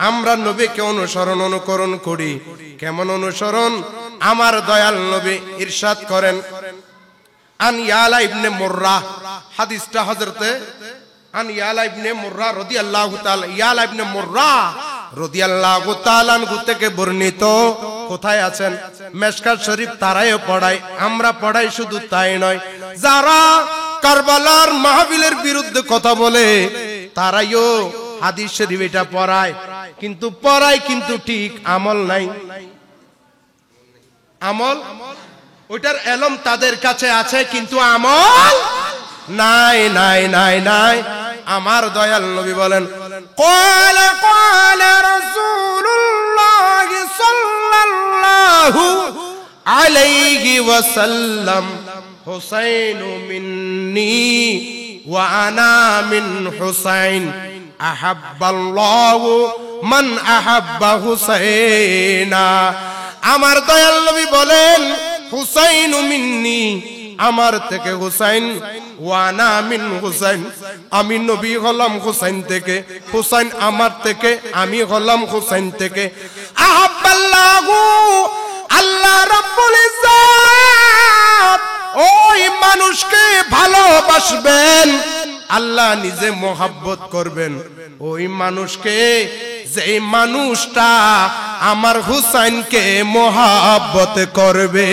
আমরা নবীকে অনুকরণ করি। কেমন অনুসরণ? আমার দয়াল নবী ইরশাদ করেন আন ইয়ালা ইবনে মুররা, হাদিসটা হযরতে আন ইয়ালা ইবনে মুররা রাদিয়াল্লাহু তাআলা, ইয়ালা ইবনে মুররা রাদিয়াল্লাহু তাআলা আনহু থেকে বর্ণিত। কোথায় আছেন? মিশকাত শরীফ তারাইও পড়ায়, আমরা পড়াই, শুধু তাই নয়, যারা কারবালার মাহফিলের বিরুদ্ধে কথা বলে তারাইও হাদিস শরীফ এটা পড়ায়, কিন্তু পড়ায় কিন্তু ঠিক আমল নাই। আমল ওইটার এলম তাদের কাছে আছে কিন্তু আমল নাই নাই নাই নাই। আমার দয়াল নবী বলেন ক্বালা ক্বালা রাসূলুল্লাহ সাল্লাল্লাহু আলাইহি ওয়াসাল্লাম হুসাইনু মিন্নি ওয়া আনা মিন হুসাইন আহাব্বাল্লাহু মান আহাব্বা হুসাইনা। আমার দয়াল নবী বলেন হুসাইনু মিন্নি, আমার থেকে হুসাইন, ওয়া আনা মিন হুসাইন, আমি নবী হলাম হুসাইন থেকে, হুসাইন আমার থেকে, আমি হলাম হুসাইন থেকে। আহাব্বাল্লাহু, আল্লাহ রাব্বুল ইজ্জত ওই মানুষকে ভালোবাসবেন, আল্লাহ নিজে মোহাব্বত করবেন ওই মানুষকে, যেই মানুষটা আমার হুসাইনকে মোহাব্বত করবে।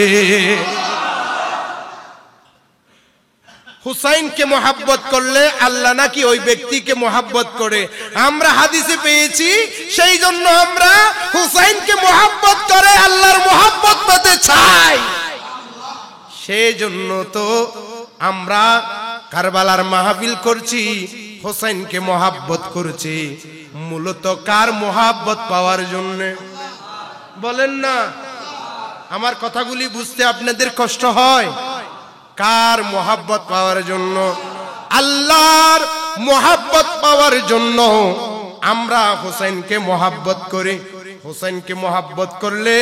হুসাইনকে মোহাব্বত করলে আল্লাহ নাকি ওই ব্যক্তিকে মোহাব্বত করে, আমরা হাদিসে পেয়েছি। সেই জন্য আমরা হুসাইনকে মোহাব্বত করে আল্লাহর মোহাব্বত পেতে চাই। সেই জন্য তো আমরা কারবালার মাহফিল করছি, হুসাইনকে মোহাব্বত করছি। মূলত কার মোহাব্বত পাওয়ার জন্য? বলেন না, আমার কথাগুলি বুঝতে আপনাদের কষ্ট হয়? কার মোহাব্বত পাওয়ার জন্য? আল্লাহর মোহাব্বত পাওয়ার জন্য আমরা হুসাইনকে মোহাব্বত করি। হুসাইনকে মোহাব্বত করলে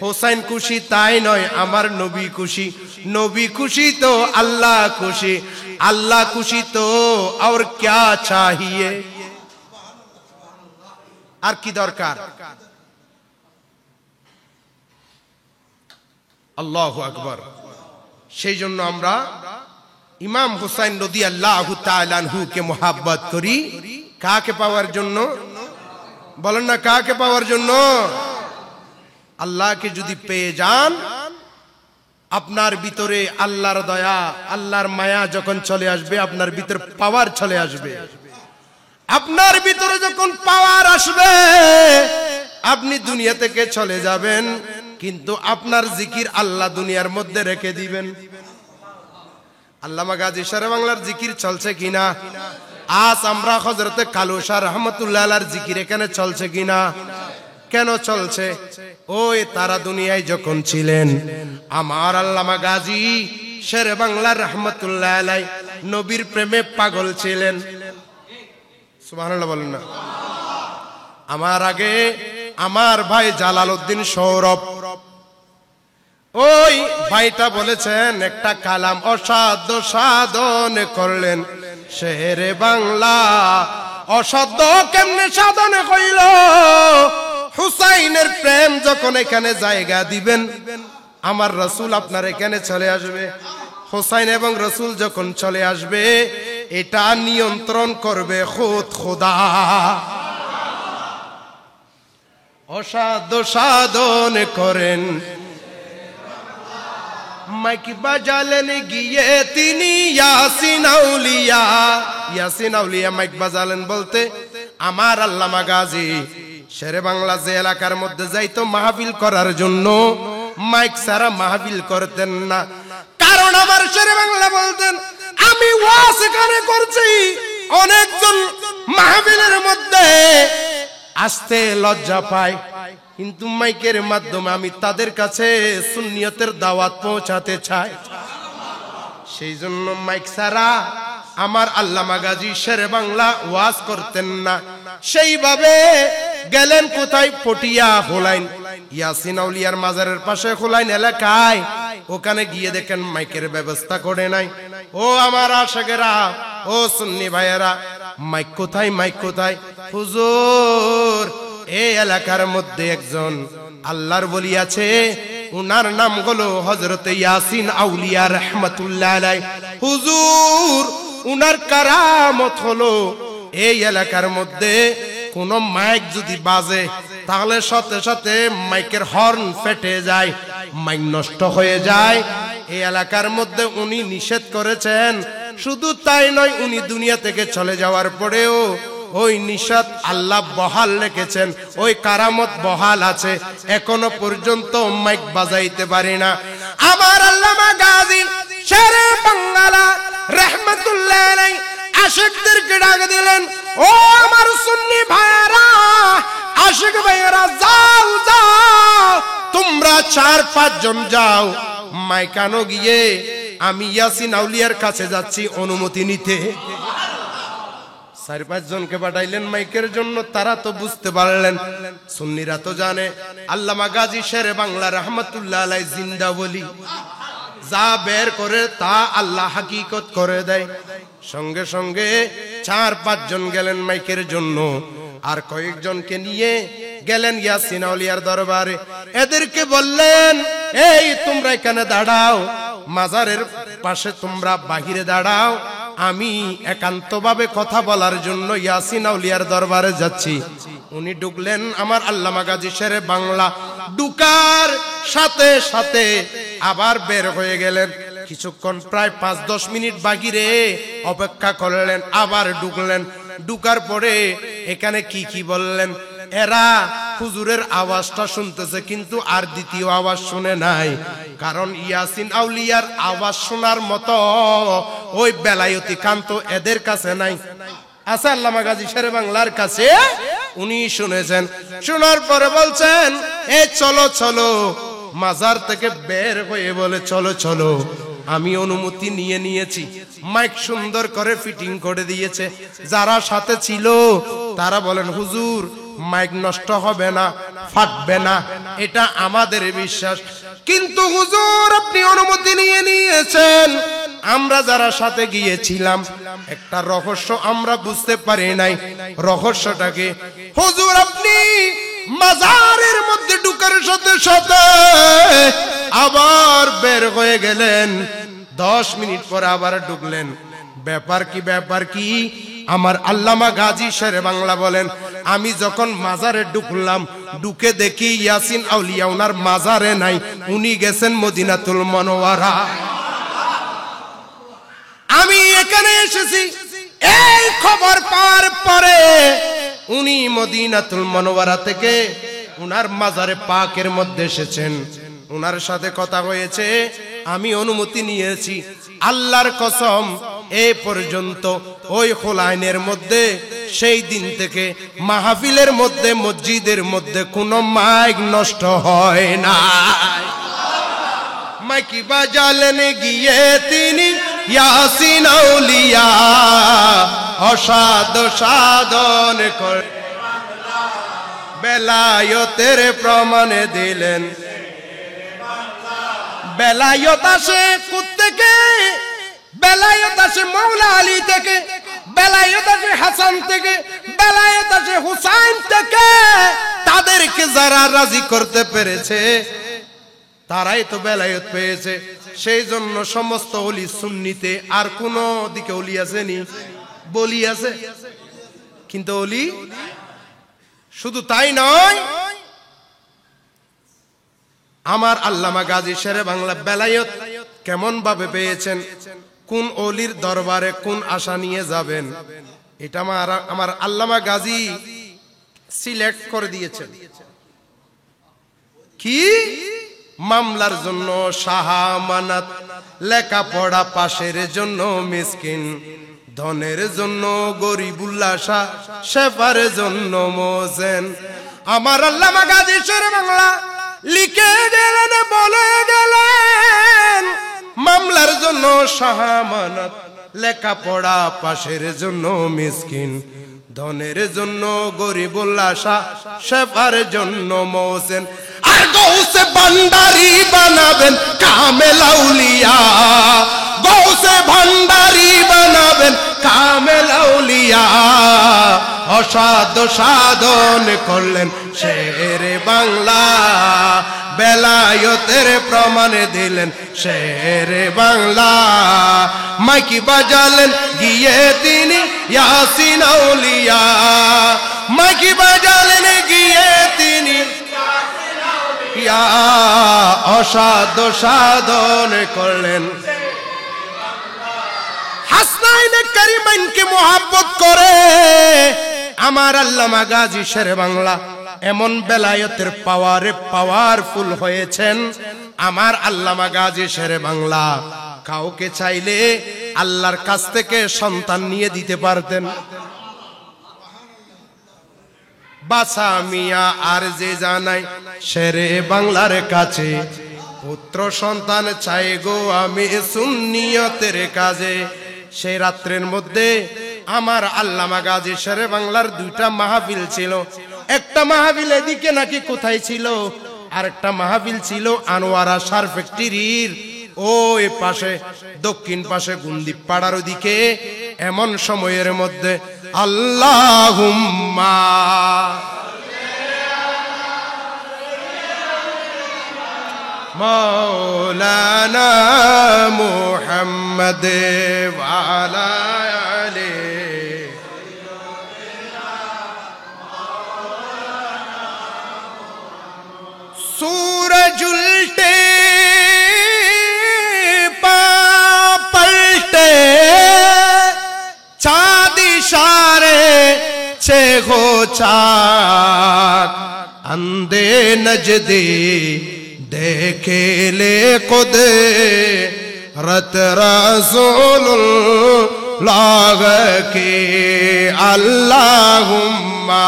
হুসাইন খুশি তাই নয়, আমার নবী খুশি। নবী খুশি তো আল্লাহ খুশি, আল্লাহ খুশি তো और क्या चाहिए? আর কি দরকার? আল্লাহু আকবার। সেই জন্য আমরা ইমাম হুসাইন রাদিয়াল্লাহু তাআলা আনহুকে মোহাব্বত করি। কাকে পাওয়ার জন্য? বলেন না, কাকে পাওয়ার জন্য? আল্লাহকে যদি পেয়ে যান, আপনার ভিতরে আল্লাহর দয়া, আল্লাহর মায়া যখন চলে আসবে, আপনার ভিতরে পাওয়ার চলে আসবে। আপনার ভিতরে যখন পাওয়ার আসবে, আপনি দুনিয়া থেকে চলে যাবেন, কিন্তু আপনার জিকির আল্লাহ দুনিয়ার মধ্যে রেখে দিবেন। আল্লামা গাজী শেরে বাংলার জিকির চলছে কিনা? আজ আমরা হযরতে কালু শাহ রাহমাতুল্লাহ আলাইহির জিকির এখানে চলছে কিনা? কেন চলছে? ওই তারা দুনিয়ায় যখন ছিলেন, আমার আল্লামা গাজী শেরে বাংলা রাহমাতুল্লাহ আলাইহি নবীর প্রেমে পাগল ছিলেন। সুবহানাল্লাহ বলেন না। আমার আগে আমার ভাই জালালউদ্দিন সৌরভ, ওই ভাইটা বলেছেন একটা কালাম অসাধ্য সাধন করলেন শেরে বাংলা, অসাধ্য কেমনে সাধন হইল? হুসাইনের প্রেম যখন এখানে জায়গা দিবেন, আমার রাসূল আপনার এখানে চলে আসবে। হুসাইন এবং রাসূল যখন চলে আসবে, এটা নিয়ন্ত্রণ করবে খুদ খোদা। অসাধ্য সাধন করেন, মাইক বাজালেন গিয়ে তিনি ইয়াসিন আউলিয়া। ইয়াসিন আউলিয়া মাইক বাজালেন বলতে আমার আল্লামা গাজী শেরে বাংলা যে এলাকার মধ্যে যাইতো মাহফিল করার জন্য, মাইক ছাড়া মাহফিল করতেন না। কারণ আমার শেরে বাংলা বলতেন, আমি ওয়াজ এখানে করছি, অনেকজন মাহফিলের মধ্যে আসতে লজ্জা পায়, কিন্তু মাইকের মাধ্যমে আমি তাদের কাছে সুন্নিয়তের দাওয়াত পৌঁছাতে চাই। সেই জন্য মাইক ছাড়া আমার আল্লামা গাজী শেরে বাংলা ওয়াজ করতেন না। সেইভাবে গেলেন কোথায়? পটিয়া হোলাইন, ইয়াসিন আউলিয়ার মাজারের পাশে হোলাইন এলাকায়। ওখানে গিয়ে দেখেন মাইকের ব্যবস্থা করে নাই। ও আমার আশিকেরা, ও সুন্নি ভাইয়েরা, মাইক কোথায়? মাইক কোথায়? হুজুর, এই এলাকার মধ্যে একজন আল্লাহর ওলি আছে, উনার নাম হলো হযরত ইয়াসিন আউলিয়া রাহমাতুল্লাহ আলাইহি। হুজুর, উনার কারামত হলো এই এলাকার মধ্যে কোন মাইক যদি বাজে তাহলে সাথে সাথে মাইকের হর্ন ফেটে যায়, মাইক নষ্ট হয়ে যায়। এই এলাকার মধ্যে উনি নিষেধ করেছেন। শুধু তাই নয়, উনি দুনিয়া থেকে চলে যাওয়ার পরেও ওই নিষেধ আল্লাহ বহাল রেখেছেন, ওই কারামত বহাল আছে। এখনো পর্যন্ত মাইক বাজাইতে পারি না। আমার আল্লামা গাজী শেরে বাংলা রাহমাতুল্লাহ আলাইহি আশিকদেরকে ডাক দিলেন, ও আমার সুন্নি ভাইয়েরা, আশিক ভাইয়েরা, যাও যাও, তোমরা 4-5 জন যাও, মাইকানো গিয়ে আমি ইয়াসিন আউলিয়ার কাছে যাচ্ছি অনুমতি নিতে। 4-5 জনকে পাঠাইলেন মাইকের জন্য। তারা তো বুঝতে পারলেন, সুন্নিরা তো জানে আল্লামা গাজী শেরে বাংলা রাহমাতুল্লাহ আলাইহি জিন্দা বলি, যা বের করে তা আল্লাহ হাকিকত করে দেয়। সঙ্গে সঙ্গে 4-5 জন গেলেন মাইকের জন্য, আর কয়েকজনকে নিয়ে গেলেন ইয়াসিন আউলিয়ার দরবারে। এদেরকে বললেন, এই তোমরা এখানে দাঁড়াও, মাজারের পাশে তোমরা বাহিরে দাঁড়াও, আমি একান্তভাবে কথা বলার জন্য ইয়াসিন আউলিয়ার দরবারে যাচ্ছি। উনি ঢুকলেন আমার আল্লামা গাজী শেরে বাংলা, ঢুকার সাথে সাথে আবার বের হয়ে গেলেন। কিছুক্ষণ প্রায় 5-10 মিনিট বাহিরে অপেক্ষা করলেন, আবার ঢুকলেন। ঢুকার পরে এখানে কি বললেন? এরা হুজুরের আওয়াজটা শুনতেছে, কিন্তু আর দ্বিতীয় আওয়াজ শুনে নাই। কারণ ইয়াসিন আউলিয়ার আওয়াজ শোনার মতো ওই বেলায়েতি কান তো এদের কাছে নাই। আছে আল্লামা গাজী শেরে বাংলার কাছে, উনি শুনেছেন। শোনার পরে বলছেন, এ চলো চলো, মাজার থেকে বের হয়ে বলে চলো চলো। আমি অনুমতি নিয়ে নিয়েছি, মাইক সুন্দর করে ফিটিং করে দিয়েছে। যারা সাথে ছিল তারা বলেন, হুজুর মাইক নষ্ট হবে না, ফাটবে না, এটা আমাদের বিশ্বাস। কিন্তু হুজুর আপনি অনুমতি নিয়ে নিয়েছেন, আমরা যারা সাথে গিয়েছিলাম একটা রহস্য আমরা বুঝতে পারি নাই। রহস্যটাকে? হুজুর আপনি মাজারের মধ্যে ঢুকার সাথে সাথে আবার বের হয়ে গেলেন, 10 মিনিট পরে আবার ঢুকলেন। ব্যাপার কি? ব্যাপার কি? আমার আল্লামা গাজী শেরে বাংলা বলেন, আমি যখন মাজারে ঢুকলাম, ঢুকে দেখি ইয়াসিন আউলিয়া ওনার মাজারে নাই, উনি গেছেন মদিনাতুল মুনাওয়ারা। আমি এখানে এসেছি এই খবর পাওয়ার পরে উনি মদিনাতুল মুনাওয়ারা থেকে উনার মাজারে পাকের মধ্যে এসেছেন, উনার সাথে কথা হয়েছে, আমি অনুমতি নিয়েছি। আল্লাহর কসম, এই পর্যন্ত ওই খোলাইনের মধ্যে সেই দিন থেকে মাহফিলের মধ্যে, মসজিদের মধ্যে কোনো মাইক নষ্ট হয় না। মাইকি বাজালেন গিয়ে তিনি ইয়াসিন আউলিয়া, অসাধ সাধন করে বেলায়েতের প্রমাণ দিলেন। বেলায়েত আসে কোত্থেকে? বেলায়েত আসে মাওলা আলী থেকে, বেলায়েত আসে হাসান থেকে, বেলায়েত আসে হুসাইন থেকে। তাদেরকে যারা রাজি করতে পেরেছে তারাই তো বেলায়েত পেয়েছে। সেই জন্য সমস্ত ওলি সুন্নিতে, আর কোন দিকে ওলি আসেনি? বলি আছে, কিন্তু ওলি। শুধু তাই নয়, আমার আল্লামা গাজী শেরে বাংলা বেলায়েত কেমন ভাবে পেয়েছেন, কোন ওলির দরবারে কোন আশা নিয়ে যাবেন, এটা আমার আল্লামা গাজী সিলেক্ট করে দিয়েছেন। কি? মামলার জন্য শাহামানাত, লেখাপড়া পাশের জন্য মিসকিন, ধনের জন্য গরিবুল্লাহ শাহ, শেফার জন্য মোহসেন। আমার আল্লামা গাজী শের বাংলা লিখে গেলেন, বলে গেলেন, মামলার জন্য শাহামানত, লেখাপড়া পাশের জন্য মিসকিন, ধনের জন্য গরিবুল্লাহ শাহ, শেফার জন্য মোহসেন। আর গৌসে ভান্ডারি বানাবেন কামেল আউলিয়া, গৌসে ভান্ডারি বানাবেন কামেল আউলিয়া। অসাধ্য সাধন করলেন শেরে বাংলা, বেলায়েতের প্রমাণ দিলেন শেরে বাংলা। মাইকি বাজালেন গিয়ে তিনি ইয়াসিন আউলিয়া, মাইকি বাজালেন গিয়ে তিনি অসাধ্য সাধন করলেন। হাসনাইনে কারিমাইনকে মোহাব্বত করে আমার আল্লামা গাজী শের বাংলা এমন বেলায়েতের পাওয়ারে পাওয়ারফুল হয়েছেন। আমার আল্লামা গাজী শের বাংলা কাউকে চাইলে আল্লাহর কাছ থেকে সন্তান নিয়ে দিতে পারতেন। বাসা মিয়া আর যে জানাই শেরে বাংলার কাছে, পুত্র সন্তান চাই গো আমি সুন্নিয়তের কাজে। সেই রাত্রের মধ্যে আমার আল্লামা গাজী শেরে বাংলার দুইটা মাহফিল ছিল। একটা মাহফিল এদিকে নাকি কোথায় ছিল, আর একটা মাহফিল ছিল আনোয়ারা সার ফ্যাক্টরির ওই পাশে, দক্ষিণ পাশে গুন্দিপ পাড়ার ওদিকে। এমন সময়ের মধ্যে আল্লাহুম্মা মাওলানা মুহাম্মদ ওয়া আলা আলিহি सूरज उल्टे पलटे, चाँद इशारे से हो चाक, अंधे नजदे देखे ले खुद रत रसूलुल्लाह के। अल्लाहुम्मा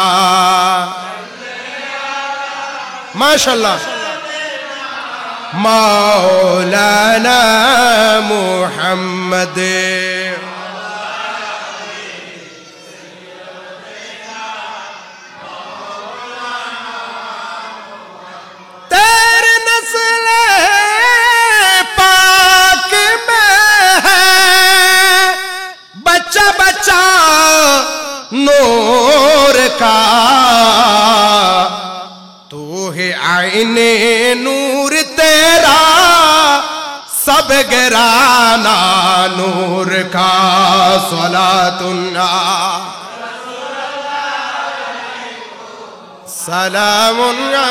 माशाल्लाह मौलाना मुहम्मद। तेरे नस्ल पाक में है बच्चा बच्चा नूर का, आईने नूर तेरा सब गिराना नूर का। सलातुन्ना सलामुन्ना।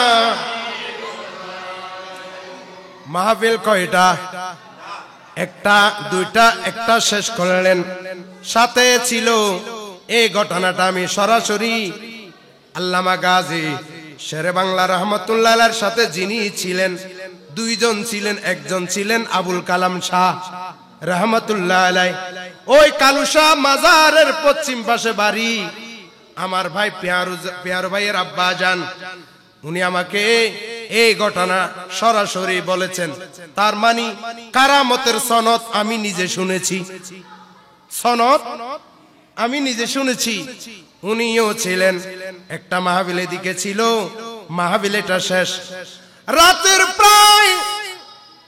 মাহফিল কয়টা? একটা, দুইটা, একটা শেষ করলেন। সাথে ছিল এই ঘটনাটা আমি সরাসরি আল্লামা গাজী শেরে বাংলা রহমতুল্লাহ আলাইহির সাথে যিনি ছিলেন, দুইজন ছিলেন। একজন ছিলেন আবুল কালাম শাহ রহমতুল্লাহ আলাইহি, ওই কালু শাহ মাজারের পশ্চিম পাশে বাড়ি। আমার ভাই পেয়ারু ভাইয়ের আব্বা জান, উনি আমাকে এই ঘটনা সরাসরি বলেছেন। তার মানে কারামতের সনদ আমি নিজে শুনেছি, সনদ আমি নিজে শুনেছি। উনিও ছিলেন। একটা মাহফিল এদিকে ছিল, মাহফিলটা শেষ রাতের প্রায়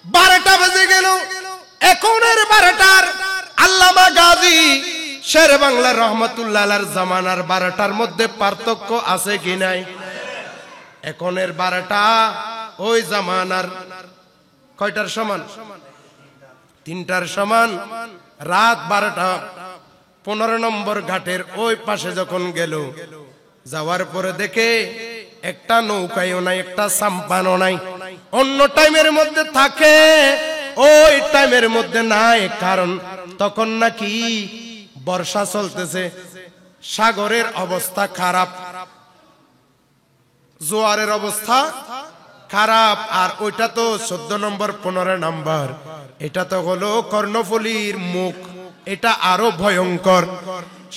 12টা বেজে গেল। এখনের 12টার আল্লামা গাজী শের বাংলা রহমতুল্লাহ আলাইহির জামানার 12টার মধ্যে পার্থক্য আছে কি নাই? এখনের 12টা ওই জামানার কয়টার সমান? 3টার সমান। রাত 12টা 15 নম্বর ঘাটের ওই পাশে যখন গেল, যাওয়ার পরে দেখে একটা নৌকায়ও নাই, একটা সাম্পানও নাই। অন্য টাইমের মধ্যে থাকে, ওই টাইমের মধ্যে নাই। কারণ তখন নাকি বর্ষা চলতেছে, সাগরের অবস্থা খারাপ, জোয়ারের অবস্থা খারাপ। আর ওইটা তো 14 নম্বর 15 নম্বর, এটা তো হলো কর্ণফুলীর মুখ, এটা আরো ভয়ঙ্কর।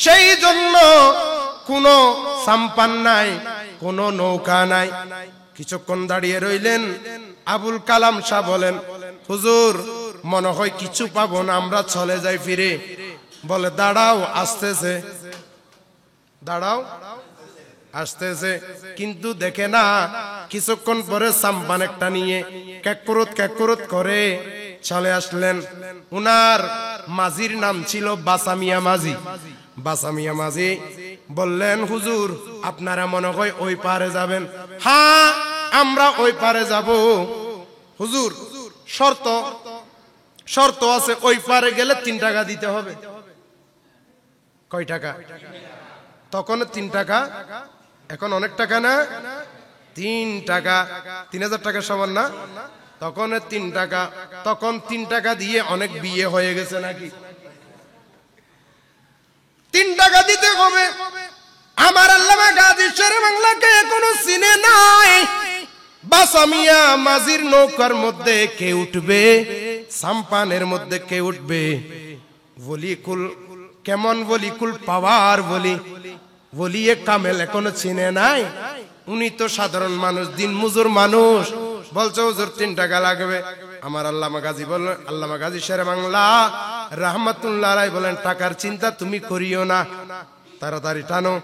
সেই জন্য কোনো সাম্পান নাই, কোনো নৌকা নাই। কিছুক্ষণ দাঁড়িয়ে রইলেন। আবুল কালাম শাহ বলেন, হুজুর মনে হয় কিছু পাবো না, আমরা চলে যাই ফিরে। বলে দাঁড়াও, আসতেছে, দাঁড়াও, আসতেছে। কিন্তু দেখে না, কিছুক্ষণ পরে সাম্পান একটা নিয়ে ক্যাকুরুত করে চলে আসলেন। উনার মাঝির নাম ছিল বাসামিয়া মাঝি। বাসামিয়া মাঝি বললেন, হুজুর আপনারা মনে হয় ওই পারে যাবেন? হ্যাঁ, আমরা ওই পারে যাব। হুজুর শর্ত আছে, ওই পারে গেলে 3 টাকা দিতে হবে। কয় টাকা? তখন 3 টাকা, এখন অনেক টাকা না? 3 টাকা, 3000 টাকা সমান না? তখন 3 টাকা। তখন 3 টাকা দিয়ে অনেক বিয়ে হয়ে গেছে নাকি? 3 টাকা দিতে হবে। আমার আল্লামা গাজী শেরে বাংলাকে এখনো চিনে নাই। বাসামিয়া মাঝির নৌকার মধ্যে কে উঠবে, সাম্পানের মধ্যে কে উঠবে? ওলিকুল, কেমন ওলিকুল পাওয়ার বলিয়ে কামেল এখনো চিনে নাই। উনি তো সাধারণ মানুষ, দিন মজুর মানুষ। বলছে হুজুর 3 টাকা লাগবে। আমার আল্লামা গাজী বললেন, আল্লামা গাজী শেরে বাংলা রাহমাতুল্লাহ আলাইহি বলেন, টাকার চিন্তা তুমি করিও না, তাড়াতাড়ি টানো।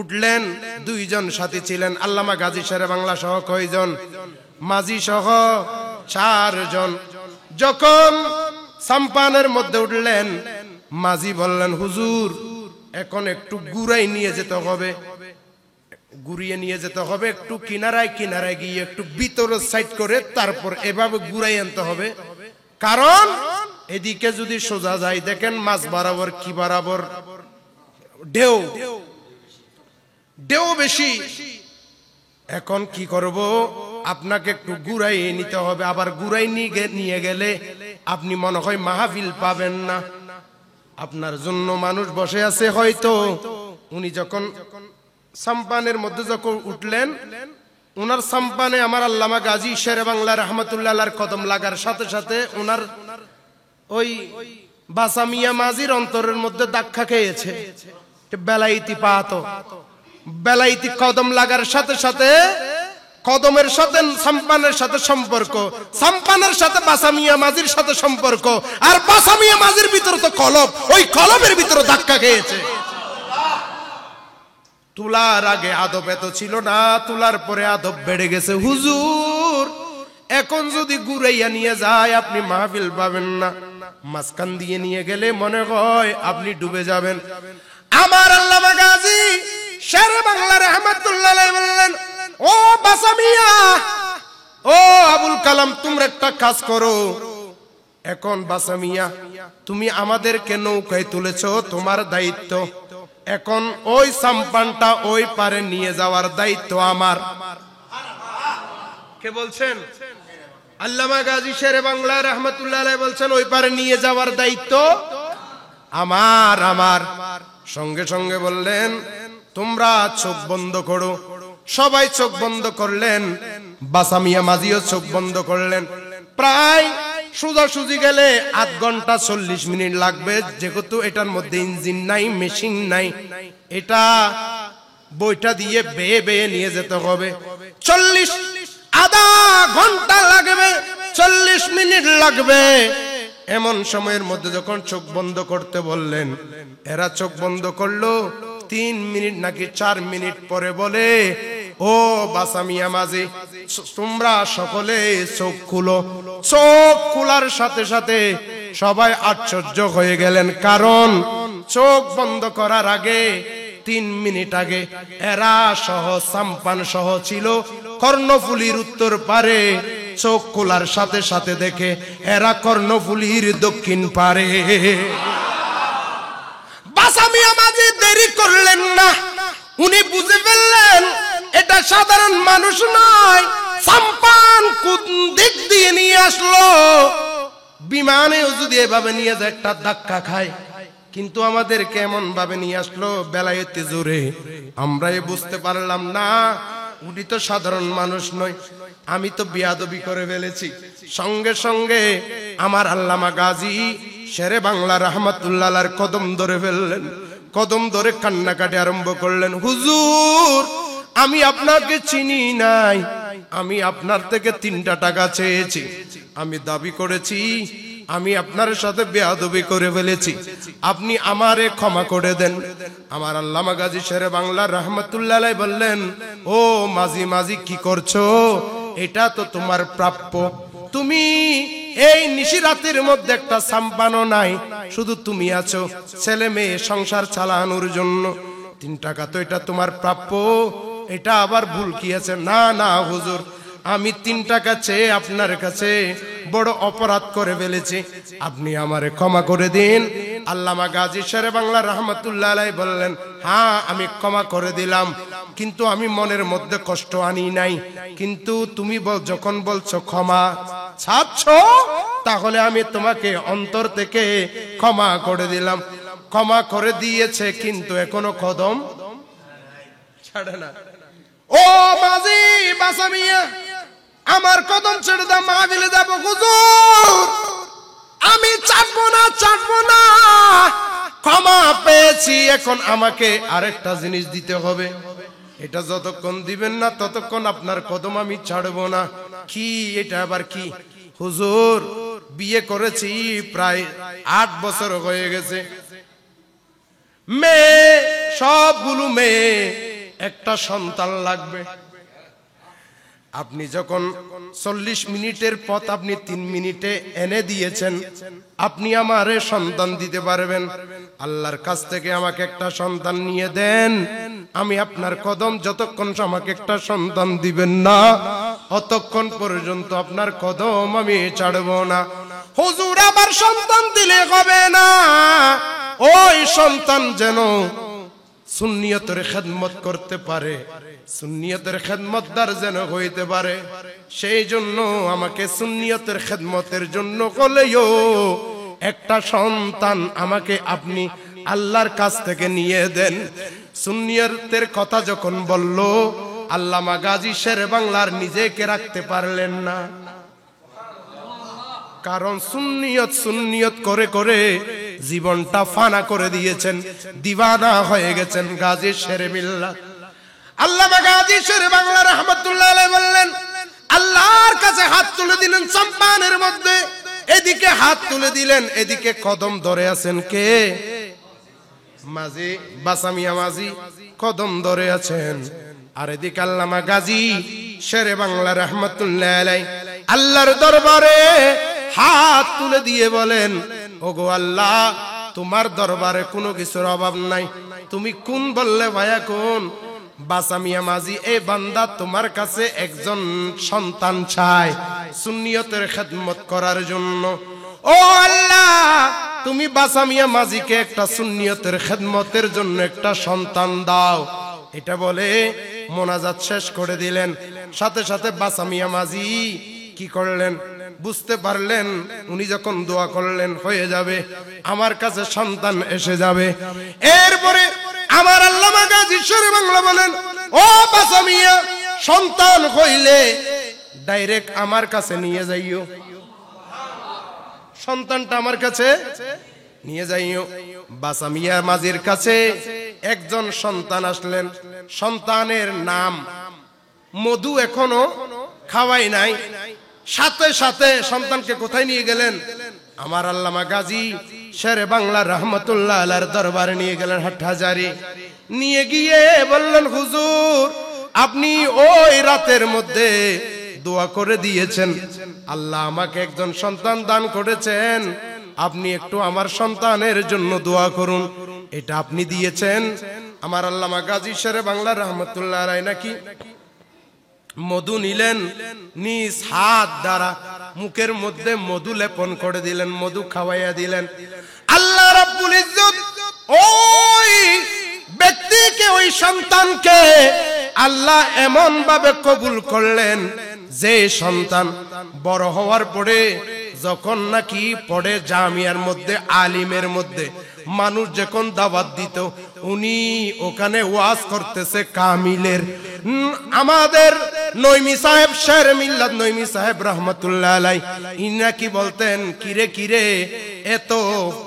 উঠলেন। 2 জন সাথী ছিলেন, আল্লামা গাজী শেরে বাংলা সহ কয়জন? মাঝি সহ 4 জন। যখন সাম্পানের মধ্যে উঠলেন, মাঝি বললেন, হুজুর এখন একটু ঘুরাই নিয়ে যেতে হবে, ঘুরিয়ে নিয়ে যেতে হবে, একটু কিনারায় গিয়ে একটু ভিতরের সাইড করে তারপর এভাবে ঘুরাই আনতে হবে। কারণ এদিকে যদি সোজা যায়, দেখেন মাছ বরাবর কি বরাবর ঢেউ বেশি। এখন কি করব? আপনাকে একটু ঘুরাই নিতে হবে। আবার ঘুরাই নিয়ে গেলে আপনি মনে হয় মাহফিল পাবেন না, আপনার জন্য মানুষ বসে আছে হয়তো। উনি যখন সাম্পানের মধ্যে যখন উঠলেন, উনার সাম্পানে আমার আল্লামা গাজী শেরে বাংলা রাহমাতুল্লাহ আলাইহির কদম লাগার সাথে সাথে উনার ওই বাসামিয়া মাঝির অন্তরের মধ্যে ধাক্কা খেয়েছে বেলাইতি পাত। বেলাইতি কদম লাগার সাথে সাথে কদমের সাথে সাম্পানের সাথে সম্পর্ক, সাম্পানের সাথে বাসামিয়া মাঝির সাথে সম্পর্ক, আর বাসামিয়া মাঝির ভিতরে তো কলব, ওই কলবের ভিতরে ধাক্কা খেয়েছে। তুলার আগে আদব এত ছিল না, তুলার পরে আদব বেড়ে গেছে। হুজুর এখন যদি ঘুরাইয়া নিয়ে যায় আপনি মাহফিল পাবেন না, মাঝখান দিয়ে নিয়ে গেলে মনে হয় আপনি ডুবে যাবেন। আমার আল্লামা গাজী শেরে বাংলা রাহমাতুল্লাহ আলাইহি বললেন, ও বাসামিয়া, ও আবুল কালাম, তোমরা একটা কাজ করো। এখন বাসামিয়া, তুমি আমাদেরকে নৌকায় তুলেছো, তোমার দায়িত্ব। এখন ওই সাম্পানটা ওই পারে নিয়ে যাওয়ার দায়িত্ব আমার। কে বলছেন? আল্লামা গাজী শেরে বাংলা রাহমাতুল্লাহ আলাইহি বলছেন, ওই পারে নিয়ে যাওয়ার দায়িত্ব আমার। সঙ্গে সঙ্গে বললেন, তোমরা চোখ বন্ধ করো। সবাই চোখ বন্ধ করলেন, বাসামিয়া মাঝিও চোখ বন্ধ করলেন। প্রায় সোজাসুজি গেলে 8 ঘন্টা 40 মিনিট লাগবে, যেহেতু এটার মধ্যে ইঞ্জিন নাই, মেশিন নাই। এটা বইটা দিয়ে বেয়ে নিয়ে যেতে হবে। 40 আধা ঘন্টা লাগবে, 40 মিনিট লাগবে। এমন সময়ের মধ্যে যখন চোখ বন্ধ করতে বললেন, এরা চোখ বন্ধ করলো। 3 মিনিট নাকি 4 মিনিট পরে বলে, ও বাসামিয়া মাঝি, তোমরা সকলে চোখ খুলো। চোখ খোলার সাথে সাথে সবাই আশ্চর্য হয়ে গেলেন, কারণ চোখ বন্ধ করার আগে 3 মিনিট আগে এরা সহ সাম্পান সহ ছিল কর্ণফুলীর উত্তর পারে। চোখ খোলার সাথে সাথে দেখে এরা কর্ণফুলীর দক্ষিণ পারে। বাসামিয়া মাঝি দেরি করলেন না, উনি বুঝে ফেললেন এটা সাধারণ মানুষ নয়। সাম্পান কোন দিক দিয়ে নিয়ে আসলো, বিমানেও যদি এভাবে নিয়ে যায় একটা ধাক্কা খায়, কিন্তু আমাদের কেমন ভাবে নিয়ে আসলো বেলায়েতে জোরে। আমরাই বুঝতে পারলাম না উনি তো সাধারণ মানুষ নয়, আমি তো বিয়াদবি করে ফেলেছি। সঙ্গে সঙ্গে আমার আল্লামা গাজী শেরে বাংলা রহমাতুল্লাহ আলাইহির কদম ধরে ফেললেন, কদম ধরে কান্নাকাটি আরম্ভ করলেন। হুজুর, আমি আপনাকে চিনি নাই, আমি আপনার থেকে 3টা টাকা চেয়েছি, আমি দাবি করেছি আমি আপনার সাথে বেয়াদবি করে ফেলেছি, আপনি আমারে ক্ষমা করে দেন। আমার আল্লামা গাজী শেরে বাংলা রহমাতুল্লাহ আলাইহি বললেন, ও মাঝি মাঝি কি করছো, এটা তো তোমার প্রাপ্য। তুমি এই নিশিরাতের মধ্যে একটা সাম্পানো নাই, শুধু তুমি আছো ছেলে মেয়ে সংসার চালানোর জন্য, 3 টাকা তো এটা তোমার প্রাপ্য, এটা আবার ভুল কি আছে? না না হুজুর, আমি 3 টাকা চেয়ে আপনার কাছে বড় অপরাধ করে ফেলেছি, আপনি আমারে ক্ষমা করে দিন। আল্লামা গাজী শেরে বাংলা রহমাতুল্লাহ আলাইহি বললেন, হ্যাঁ আমি ক্ষমা করে দিলাম, কিন্তু আমি মনের মধ্যে কষ্ট আনি নাই। কিন্তু তুমি যখন বলছো ক্ষমা চাচ্ছ, তাহলে আমি তোমাকে অন্তর থেকে ক্ষমা করে দিলাম। ক্ষমা করে দিয়েছে, কিন্তু এখনো কদম ছাড়ে না। ও মাঝি বাসামিয়া, আমার কদম ছেড়ে দাও, মাহফিলে যাব। হুজুর, আমি চাটবো না, ক্ষমা পেয়েছি, এখন আমাকে আরেকটা জিনিস দিতে হবে, এটা যতক্ষণ দিবেন না ততক্ষণ আপনার কদম আমি ছাড়বো না। কি এটা আবার কি? হুজুর, বিয়ে করেছি প্রায় 8 বছর হয়ে গেছে, মেয়ে সবগুলো মেয়ে, একটা সন্তান লাগবে। আপনি যখন 40 মিনিটের পথ আপনি 3 মিনিটে এনে দিয়েছেন, আপনি আমারে সন্তান দিতে পারবেন, আল্লাহর কাছ থেকে আমাকে একটা সন্তান নিয়ে দেন, আমি আপনার কদম, যতক্ষণ আমাকে একটা সন্তান দিবেন না অতক্ষণ পর্যন্ত আপনার কদম আমি ছাড়ব না। হুজুর, আবার সন্তান দিলে হবে না, ওই সন্তান যেন সুন্নিয়তের খেদমত করতে পারে, সুন্নিয়তের খেদমতদার যেন হইতে পারে, সেই জন্য আমাকে সুন্নিয়তের খেদমতের জন্য হলেও একটা সন্তান আমাকে আপনি আল্লাহর কাছ থেকে নিয়ে দেন। সুন্নিয়তের কথা যখন বলল, আল্লামা গাজী শেরে বাংলার নিজেকে রাখতে পারলেন না, কারণ সুন্নিয়ত করে করে জীবনটা ফানা করে দিয়েছেন, দিওয়ানা হয়ে গেছেন গাজী শেরে মিল্লাত। আল্লামা গাজী শেরে বাংলা রহমাতুল্লাহ আলাইহি বললেন, আল্লাহর কাছে হাত তুলে দিলেন সাম্পানের মধ্যে, এদিকে হাত তুলে দিলেন, এদিকে কদম ধরে আছেন কে? মাঝি বাসামিয়া মাঝি কদম ধরে আছেন, আর এদিকে আল্লামা গাজী শেরে বাংলা রহমাতুল্লাহ আলাইহি আল্লাহর দরবারে হাত তুলে দিয়ে বলেন, ওগো আল্লাহ, তোমার দরবারে কোনো কিছুর অভাব নাই, তুমি কোন বললে ভাইয়া কোন? বাসামিয়া মাঝি, এই বান্দা তোমার কাছে একজন সন্তান চায় সুন্নিয়তের খেদমত করার জন্য। ও আল্লাহ, তুমি বাসামিয়া মাঝিকে একটা সুন্নিয়তের খেদমতের জন্য একটা সন্তান দাও। এটা বলে মোনাজাত শেষ করে দিলেন। সাথে সাথে বাসামিয়া মাঝি কি করলেন? বুঝতে পারলেন উনি যখন দোয়া করলেন হয়ে যাবে, আমার কাছে সন্তান এসে যাবে। এরপরে আমার আল্লামা গাজী শেরে বাংলা বলেন, ও বাসামিয়া, সন্তান হইলে ডাইরেক্ট আমার কাছে নিয়ে যাইও, সন্তানটা আমার কাছে নিয়ে যাইও। বাসামিয়া মাঝির কাছে একজন সন্তান আসলেন, সন্তানের নাম মধু, এখনো খাওয়াই নাই। সাথে সাথে সন্তানকে কোথায় নিয়ে গেলেন? আমার আল্লামা গাজী শেরে বাংলা রহমাতুল্লাহ আলাইহির দরবারে নিয়ে গেলেন, হাটহাজারী। নিয়ে গিয়ে বললেন, হুজুর, আপনি ওই রাতের মধ্যে দোয়া করে দিয়েছেন, আল্লাহ আমাকে একজন সন্তান দান করেছেন, আপনি একটু আমার সন্তানের জন্য দোয়া করুন। এটা আপনি দিয়েছেন। আমার আল্লামা গাজী শেরে বাংলা রহমাতুল্লাহ আলাইহি নাকি মধু নিলেন, নিজ হাত দ্বারা মুখের মধ্যে মধু লেপন করে দিলেন, মধু খাওয়াইয়া দিলেন। আল্লাহ রাব্বুল ইজ্জত ওই ব্যক্তিকে, ওই সন্তানকে আল্লাহ এমন ভাবে কবুল করলেন যে সন্তান বড় হওয়ার পরে যখন নাকি পড়ে জামিয়ার মধ্যে, আলিমের মধ্যে মানুষ যখন দাওয়াত দিত, উনি ওখানে ওয়াজ করতেছে কামিলের। আমাদের নইমি সাহেব, শেরে মিল্লাত নইমি সাহেব রহমাতুল্লাহ আলাইহি, ইনা কি বলতেন, কিরে কিরে এত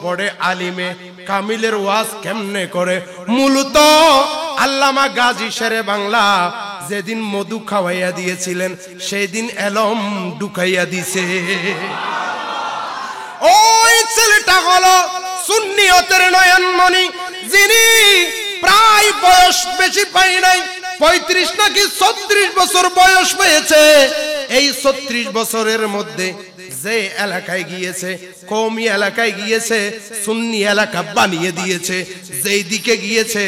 বড় আলিমে কামিলের ওয়াজ কেমনে করে? মূলত আল্লামা গাজী শেরে বাংলা যেদিন মধু খাওয়াইয়া দিয়েছিলেন সেই দিন এলম ঢুকাইয়া দিছে। ওই ছেলেটা হলো সুন্নিয়তের নয়নমণি, যিনি প্রায় বয়স বেশি পাই নাই, 35 নাকি 36 বছর বয়স পেয়েছে। এই 36 বছরের মধ্যে যে এলাকায় গিয়েছে, কওমি এলাকায় গিয়েছে, সুন্নি এলাকা বানিয়ে দিয়েছে। যেই দিকে গিয়েছে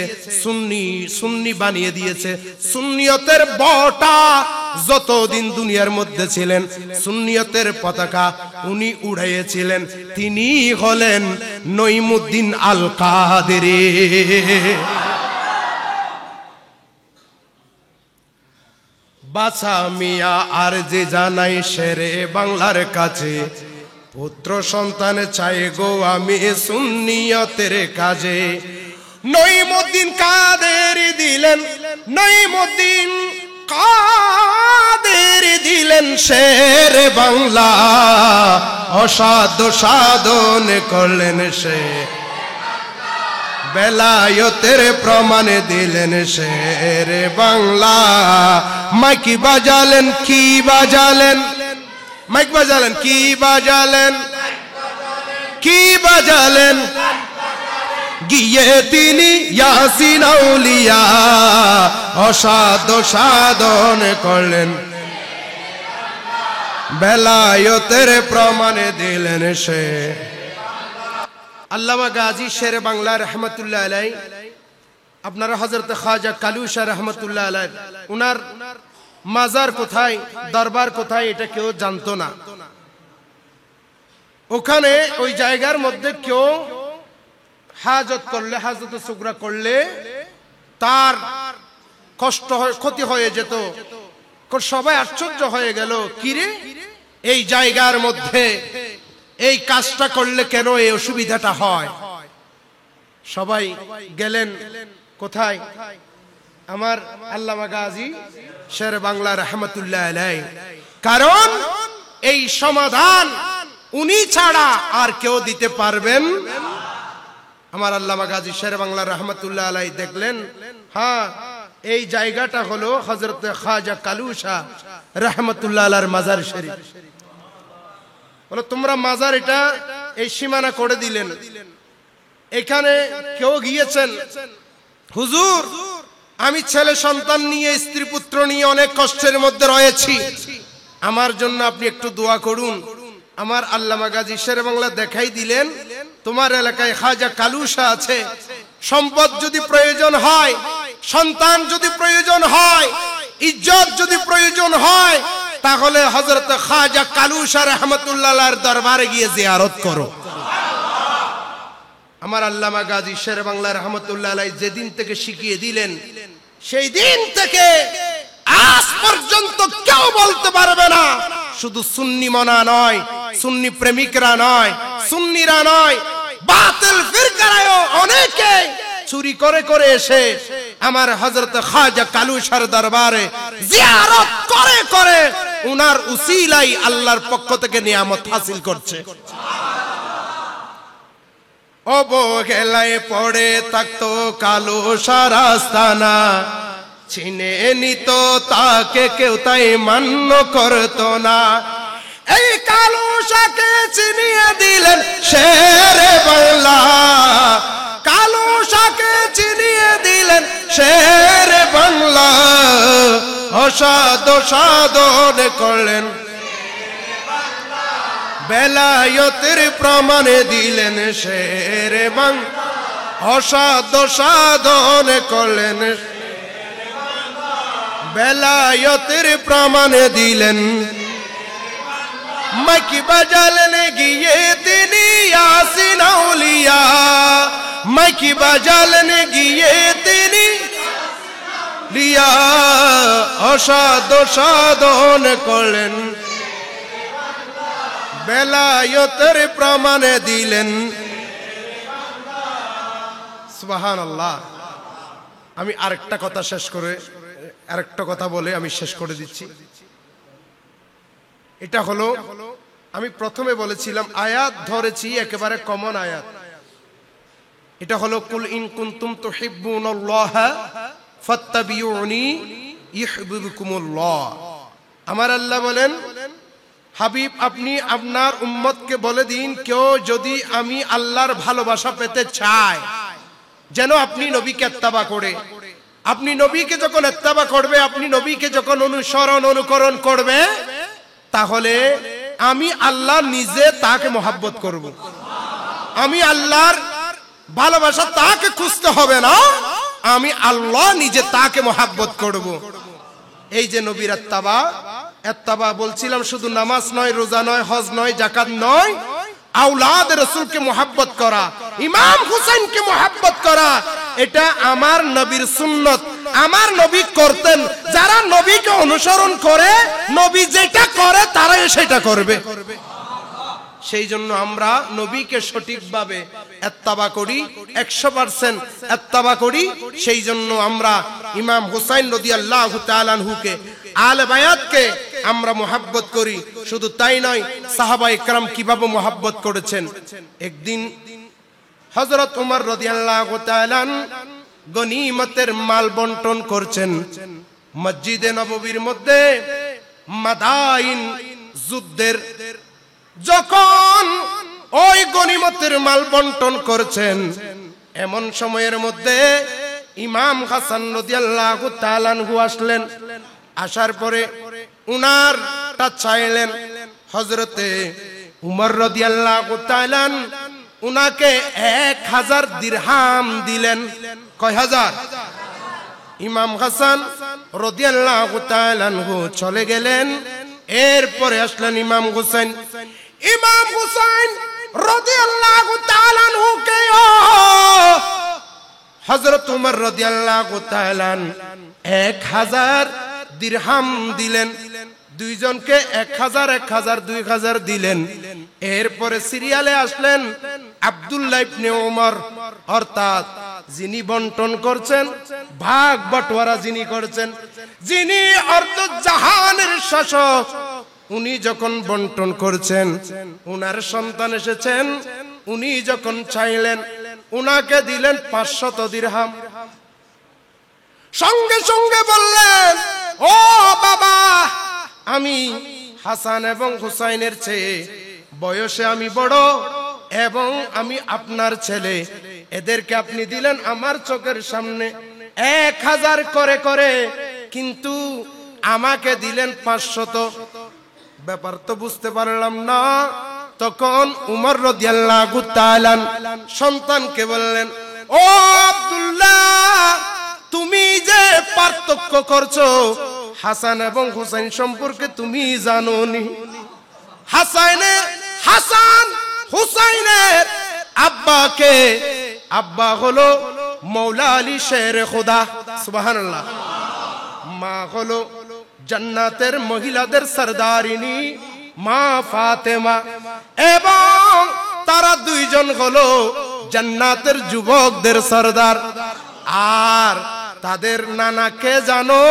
সুন্নি বানিয়ে দিয়েছে। সুন্নিয়তের বটা যতদিন দুনিয়ার মধ্যে ছিলেন সুন্নিয়তের পতাকা উনি উড়াইয়েছিলেন। তিনি হলেন নঈমুদ্দিন আল কাদেরী। বাছা মিয়া আর যে জানাই শেরে বাংলার কাছে, পুত্র সন্তান চাই গো আমি সুন্নিয়তের কাজে। নঈমুদ্দিন কাদেরী দিলেন, নঈমুদ্দিন কাদেরী দিলেন শেরে বাংলা, অসাধ্য সাধন করলেন সে, বেলায়তের প্রমাণ দিলেন শেরে বাংলা। মাইকি বাজালেন কি বাজালেন, মাইক বাজালেন কি বাজালেন, কি বাজালেন, গিয়ে তিনি ইয়াসিন আউলিয়া অসাধ্য সাধন করলেন, বেলায়তের প্রমাণ দিলেন সে। আল্লামা গাজী শেরে বাংলা রহমতুল্লাহ আলাই, আপনারা হযরত খাজা কালুশা রহমতুল্লাহ আলাই, উনার মাজার কোথায়, দরবার কোথায় এটা কেউ জানতো না। ওখানে ওই জায়গার মধ্যে কেউ হাজত করলে, হাজত সুগরা করলে তার কষ্ট ক্ষতি হয়ে যেত। সবাই আশ্চর্য হয়ে গেল, কিরে এই জায়গার মধ্যে এই কাজটা করলে কেন এই অসুবিধাটা হয়? সবাই গেলেন কোথায়? আমার আল্লামা গাজী শেরে বাংলা রহমতুল্লাহ আলাই। কারণ এই সমাধান উনি ছাড়া আর কেউ দিতে পারবেন। আমার আল্লামা গাজী শেরে বাংলা রহমতুল্লাহ আলাই দেখলেন, হ্যাঁ এই জায়গাটা হলো হযরত খাজা কালুশা রহমতুল্লাহ আলাইহির মাজার শরীফ। বলো তোমরা মাজার এটা এই সীমানা করে দিলেন, এখানে কেউ গিয়েছেন, হুজুর আমি ছেলে সন্তান নিয়ে, স্ত্রী পুত্র নিয়ে অনেক কষ্টের মধ্যে রয়েছি, আমার জন্য আপনি একটু দোয়া করুন। আমার আল্লামা গাজী শেরে বাংলা দেখাই দিলেন, তোমার এলাকায় খাজা কালুশা আছে, সম্পদ যদি প্রয়োজন হয়, সন্তান যদি প্রয়োজন হয়, ইজ্জত যদি প্রয়োজন হয়, তাহলে হযরত খাজা কালুশা রহমতুল্লাহ আলাইহির দরবারে গিয়ে জিয়ারত করো। আমার আল্লামা গাজী শেরে বাংলা রহমতুল্লাহ আলাইহি যেদিন থেকে শিখিয়ে দিলেন, সেই দিন থেকে আজ পর্যন্ত কেউ বলতে পারবে না, শুধু সুন্নি মনা নয়, সুন্নি প্রেমিকরা নয়, সুন্নিরা নয়, বাতিল ফিরকারাও অনেকে চুরি করে করে এসে আমার হযরত খাজা কালুশার দরবারে জিয়ারত করে করে উনার উসিলাই আল্লাহর পক্ষ থেকে নিয়ামত হাসিল করছে। অবহেলায় পড়ে থাকতো কালুশার আস্তানা, চিনে নিত তাকে কেউ তাই মান্য করতো না। এই কালুশাকে চিনিয়ে দিলেন শেরে বাংলা, কালুশাকে চিনিয়ে দিলেন শেরে বাংলা, অসাধ্য সাধন করলেন, বেলায়তের প্রমাণ দিলেন শেরে বাংলা, অসাধ্য সাধন করলেন, বেলায়তের প্রমাণ দিলেন। মাইকি বাজালেন গিয়ে তিনি ইয়াসিন আউলিয়া, মাইকি বাজালেন গিয়ে তিনি লিয়া, অসাধ্য সাধন করলেন, বেলায়তের প্রমাণ দিলেন। সুবহানাল্লাহ। আমি আরেকটা কথা শেষ করে, আরেকটা কথা বলে আমি শেষ করে দিচ্ছি। এটা হলো আমি প্রথমে বলেছিলাম আয়াত ধরেছি একেবারে কমন আয়াত, এটা হলো কুল ইন কুনতুম তুহিব্বুনাল্লাহ ফাত্তাবিউনি ইউহিব্বুকুমুল্লাহ। আমার আল্লাহ বলেন, হাবিব আপনি আপনার উম্মতকে বলে দিন, কেউ যদি আমি আল্লাহর ভালোবাসা পেতে চায় যেন আপনি নবীকে ইত্তেবা করে। আপনি নবীকে যখন ইত্তেবা করবে, আপনি নবীকে যখন অনুকরণ করবে, তাহলে আমি আল্লাহ নিজে তাকে মহব্বত করব। আমি আল্লাহর ভালোবাসা তাকে খুঁজতে হবে না, আমি আল্লাহ নিজে তাকে মহব্বত করব। এই যে নবীর ইত্তেবা বলছিলাম, শুধু নামাজ নয়, রোজা নয়, হজ নয়, যাকাত নয়, আওলাদ রাসূলকে মহব্বত করা, ইমাম হুসাইনকে মহব্বত করা, এটা আমার নবীর সুন্নত। আমার নবী করতেন। যারা নবীকে অনুসরণ করে, নবী যেটা করে তারাই সেটা করবে। সেই জন্য আমরা নবীকে সঠিকভাবে ইত্তেবা করি, 100% ইত্তেবা করি। সেই জন্য আমরা ইমাম হুসাইন রাদিয়াল্লাহু তাআলা আনহুকে, আলে বায়াতকে আমরা মহব্বত করি। শুধু তাই নয়, সাহাবায়ে কেরাম কিভাবে মহব্বত করেছেন। একদিন হযরত ওমর রাদিয়াল্লাহু তাআলা গনিমতের মাল বন্টন করছেন মসজিদে নববীর মধ্যে। মাদাইন যুদ্ধের যখন ওই গনিমতের মাল বন্টন করছেন, এমন সময়ের মধ্যে ইমাম হাসান রাদিয়াল্লাহু তাআলা আনহু আসলেন। আসার পরে উনারটা চাইলেন। হযরতে উমর রাদিয়াল্লাহু তাআলা উনাকে 1000 দিরহাম দিলেন। কয় হাজার? ইমাম হাসান রাদিয়াল্লাহু তাআলা আনহু চলে গেলেন। এরপরে আসলেন ইমাম হুসাইন। ইমাম হুসাইন রাদিয়াল্লাহু তাআলা আনহুকে হযরত উমর রাদিয়াল্লাহু তাআলা 1000 দিরহাম দিলেন। দুইজনকে 1000 1000 2000 দিলেন। এরপরে সিরিয়ালে আসলেন আব্দুল্লাহ ইবনে ওমর, অর্থাৎ যিনি বন্টন করছেন, ভাগ বটোয়ারা যিনি করছেন, যিনি অর্ধ জাহানের শাসক, উনি যখন বন্টন করছেন, উনার সন্তান এসেছেন, উনি যখন চাইলেন, উনাকে দিলেন 500 দিরহাম। সঙ্গে সঙ্গে বললেন, ও বাবা, আমি হাসান এবং হুসাইনের চেয়ে বয়সে আমি বড় এবং আমি আপনার ছেলে, এদেরকে আপনি দিলেন আমার চোখের সামনে 1000 করে করে, কিন্তু আমাকে দিলেন 500। ব্যাপার তো বুঝতে পারলাম না। তখন উমর রাদিয়াল্লাহু তাআলা সন্তানকে বললেন, ও আব্দুল্লাহ, তুমি যে পার্থক্য করছো হাসান এবং হুসাইন সম্পর্কে তুমি জানোনি। হাসান হুসাইনের আব্বাকে, আব্বা হলো মৌলা আলী শেরে খোদা, সুবহানাল্লাহ। মা হলো জান্নাতের মহিলাদের সরদারিনী মা ফাতেমা, এবং তারা দুইজন হলো জান্নাতের যুবকদের সরদার। আর তাদের নানাকে জানো?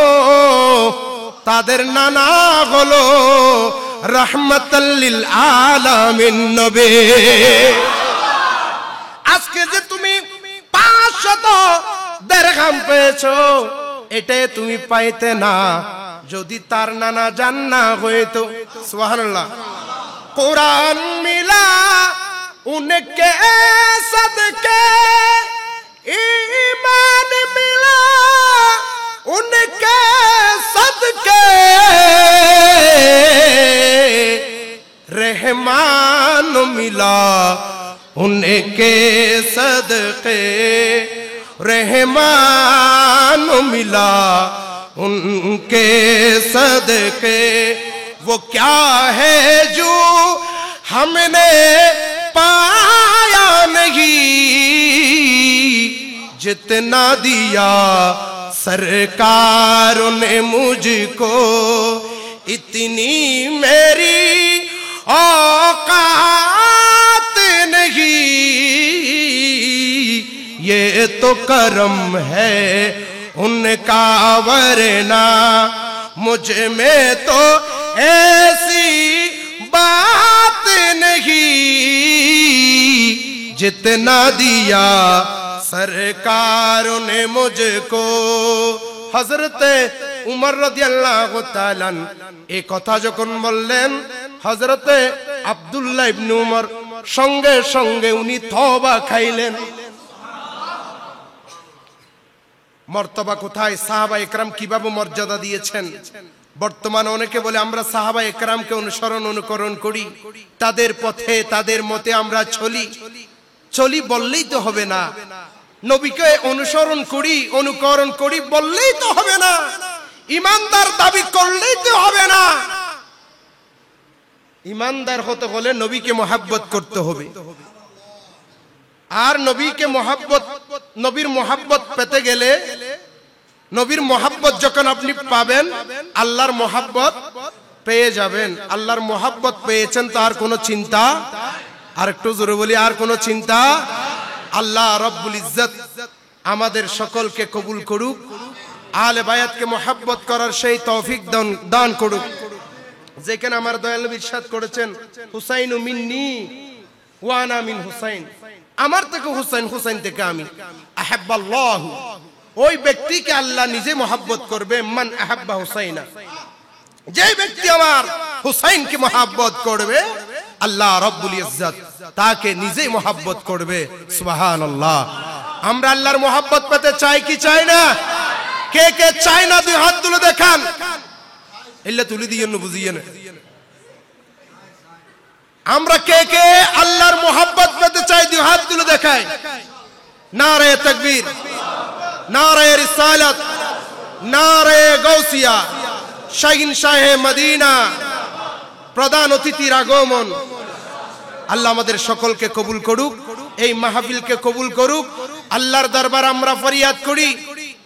তাদের নানা হলো রাহমাতাল লিল আলামিন নবী। আজকে যে তুমি 500 দিরহাম পেয়েছো, এটাই তুমি পাইতে না যদি তার নানা জান্না হইতো। সুবহানাল্লাহ। কুরআন মিলা উনকে সদকে, ईमान मिला उनके सदके, रहमान मिला उनके सदके, रहमान मिला उनके सदके। वो क्या है जो हमने पाया नहीं, जितना दिया सरकार ने मुझको, इतनी मेरी औकात नहीं। ये तो करम है उनका, वरना मुझ में तो ऐसी बात नहीं जितना दिया सरकारों ने मुझको। हजरत उमर রাদিয়াল্লাহু তাআলা এই কথা যখন বললেন, হযরত আব্দুল্লাহ ইবনে উমর সঙ্গে সঙ্গে উনি তওবা খাইলেন। মর্তবা কোথায়, সাহাবায়ে কেরাম কিভাবে মর্যাদা দিয়েছেন। বর্তমানে অনেকে বলে আমরা সাহাবায়ে কেরামকে অনুকরণ করি, তাদের পথে তাদের মতে আমরা চলি বললেই তো হবে না। নবীকে অনুসরণ করি অনুকরণ করি বললেই তো হবে না। ইমানদার দাবি করলেই তো হবে না। ইমানদার হতে হলে নবীকে মহব্বত করতে হবে। আর নবীর মহব্বত পেতে গেলে, নবীর মহব্বত যখন আপনি পাবেন, আল্লাহর মহব্বত পেয়ে যাবেন। আল্লাহর মহব্বত পেয়েছেন তো আর কোনো চিন্তা, আর একটু জোরে বলি, আর কোনো চিন্তা। আল্লাহ রব্বুল ইজ্জত আমাদের সকলকে কবুল করুক, আলে বায়াতকে মহব্বত করার সেই তৌফিক দান করুক। যেখানে আমার দয়াল নবী ইরশাদ করেছেন, হুসাইনু মিন্নি ওয়া আনা মিন হুসাইন, আমার থেকে হুসাইন, হুসাইন থেকে আমি। আহাব্বাল্লাহু, ওই ব্যক্তিকে আল্লাহ নিজে মহব্বত করবে। মান আহাব্বা হুসাইনা, যে ব্যক্তি আমার হুসাইনকে মহব্বত করবে, আল্লাহ রব্বুল ইজ্জত তাকে নিজেই মহব্বত করবে। সুবহানাল্লাহ। আমরা আল্লাহর মহব্বত পেতে চাই কি চাই না? কে কে চাই না দুই হাত তুলে দেখান। এল্লা তুলে দিয়েন, বুঝিয়ে না। আমরা কে কে আল্লাহর মহব্বত পেতে চাই দুই হাত তুলে দেখাই। নারে তাকবীর, নারে রিসালাত, নারে গাউসিয়া, শাহিন শাহে মদিনা, প্রধান অতিথির আগমন। আল্লাহ আমাদের সকলকে কবুল করুক, এই মাহফিলকে কবুল করুক। আল্লাহর দরবার আমরা ফরিয়াদ করি,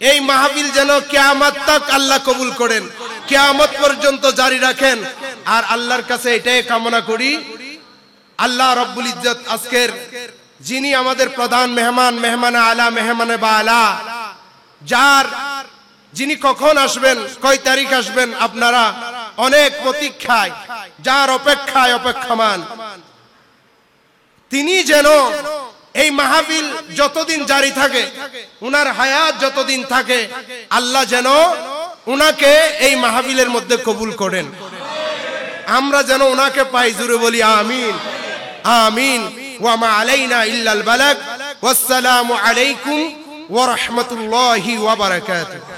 এই মাহফিল যেন কিয়ামত তক আল্লাহ কবুল করেন, কিয়ামত পর্যন্ত জারি রাখেন। আর আল্লাহর কাছে এটাই কামনা করি, আল্লাহ রব্বুল ইজ্জত আজকের যিনি আমাদের প্রধান মেহমান, মেহমানে আলা, মেহমানে বালা, যিনি কখন আসবেন, কয় তারিখ আসবেন, আপনারা অনেক প্রতীক্ষায়, যার অপেক্ষায় অপেক্ষমান, তিনি যেন এই মাহফিল যতদিন জারি থাকে, উনার হায়াত যতদিন থাকে, আল্লাহ যেন উনাকে এই মাহফিলের মধ্যে কবুল করেন। আমরা যেন উনাকে পাই, জুড়ে বলি আমিন আমিন। ওয়া মা আলাইনা ইল্লাল বালাগ। ওয়াসসালামু আলাইকুম ওয়া রাহমাতুল্লাহি ওয়া বারাকাতুহু।